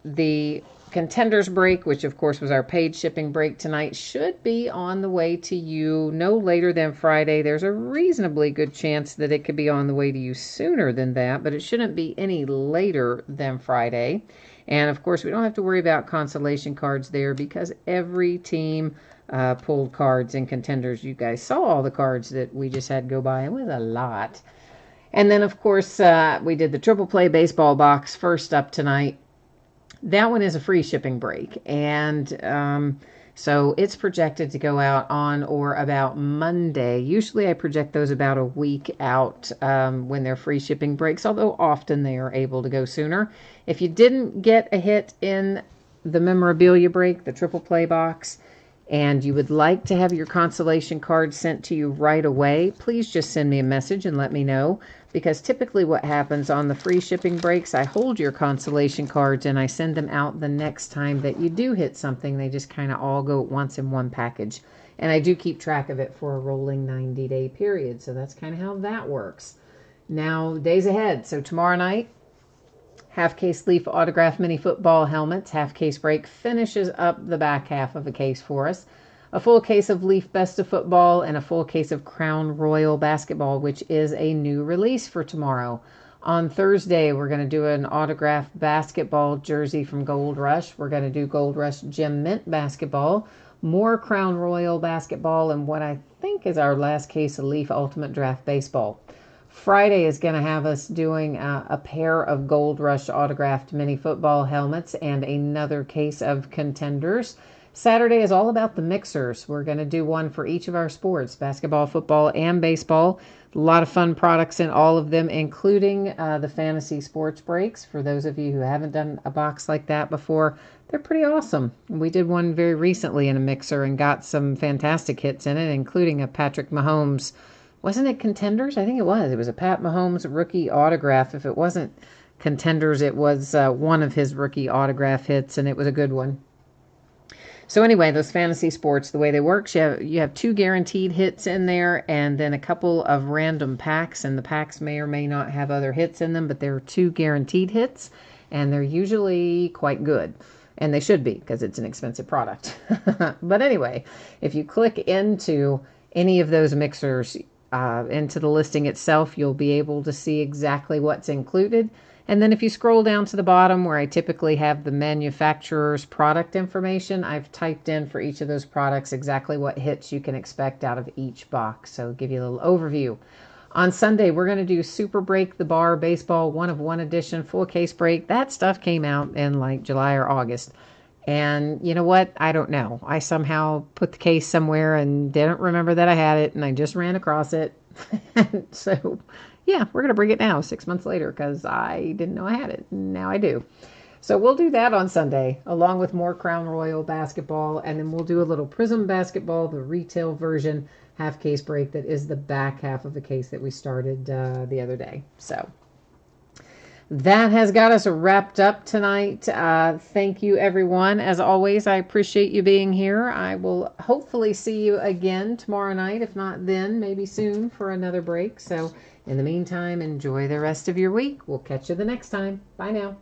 the Contenders break, which of course was our paid shipping break tonight, should be on the way to you no later than Friday. There's a reasonably good chance that it could be on the way to you sooner than that, but it shouldn't be any later than Friday. And of course, we don't have to worry about consolation cards there because every team pulled cards in Contenders. You guys saw all the cards that we just had go by. It was a lot. And then, of course, we did the Triple Play Baseball box first up tonight. That one is a free shipping break, and so it's projected to go out on or about Monday. Usually I project those about a week out when they're free shipping breaks, although often they are able to go sooner. If you didn't get a hit in the memorabilia break, the Triple Play box, and you would like to have your consolation card sent to you right away, please just send me a message and let me know. Because typically what happens on the free shipping breaks, I hold your consolation cards and I send them out the next time that you do hit something. They just kind of all go at once in one package. And I do keep track of it for a rolling 90-day period. So that's kind of how that works. Now, days ahead. So tomorrow night, half-case Leaf autograph mini football helmets. Half-case break finishes up the back half of a case for us. A full case of Leaf Best of Football, and a full case of Crown Royal Basketball, which is a new release for tomorrow. On Thursday, we're going to do an autographed basketball jersey from Gold Rush. We're going to do Gold Rush Gem Mint Basketball, more Crown Royal Basketball, and what I think is our last case of Leaf Ultimate Draft Baseball. Friday is going to have us doing a pair of Gold Rush autographed mini football helmets and another case of Contenders. Saturday is all about the mixers. We're going to do one for each of our sports, basketball, football, and baseball. A lot of fun products in all of them, including the fantasy sports breaks. For those of you who haven't done a box like that before, they're pretty awesome. We did one very recently in a mixer and got some fantastic hits in it, including a Patrick Mahomes. Wasn't it Contenders? I think it was. It was a Pat Mahomes rookie autograph. If it wasn't Contenders, it was one of his rookie autograph hits, and it was a good one. So anyway, those fantasy sports, the way they work, you have 2 guaranteed hits in there and then a couple of random packs, and the packs may or may not have other hits in them, but there are 2 guaranteed hits, and they're usually quite good. And they should be, because it's an expensive product. But anyway, if you click into any of those mixers, into the listing itself, you'll be able to see exactly what's included. And then if you scroll down to the bottom where I typically have the manufacturer's product information, I've typed in for each of those products exactly what hits you can expect out of each box. So give you a little overview. On Sunday, we're going to do Super Break the Bar Baseball 1 of 1 edition full case break. That stuff came out in like July or August. And you know what? I don't know. I somehow put the case somewhere and didn't remember that I had it, and I just ran across it. So yeah, we're going to bring it now 6 months later because I didn't know I had it. Now I do. So we'll do that on Sunday along with more Crown Royal basketball. And then we'll do a little Prism basketball, the retail version half case break that is the back half of the case that we started the other day. So that has got us wrapped up tonight. Thank you, everyone. As always, I appreciate you being here. I will hopefully see you again tomorrow night. If not then, maybe soon for another break. So in the meantime, enjoy the rest of your week. We'll catch you the next time. Bye now.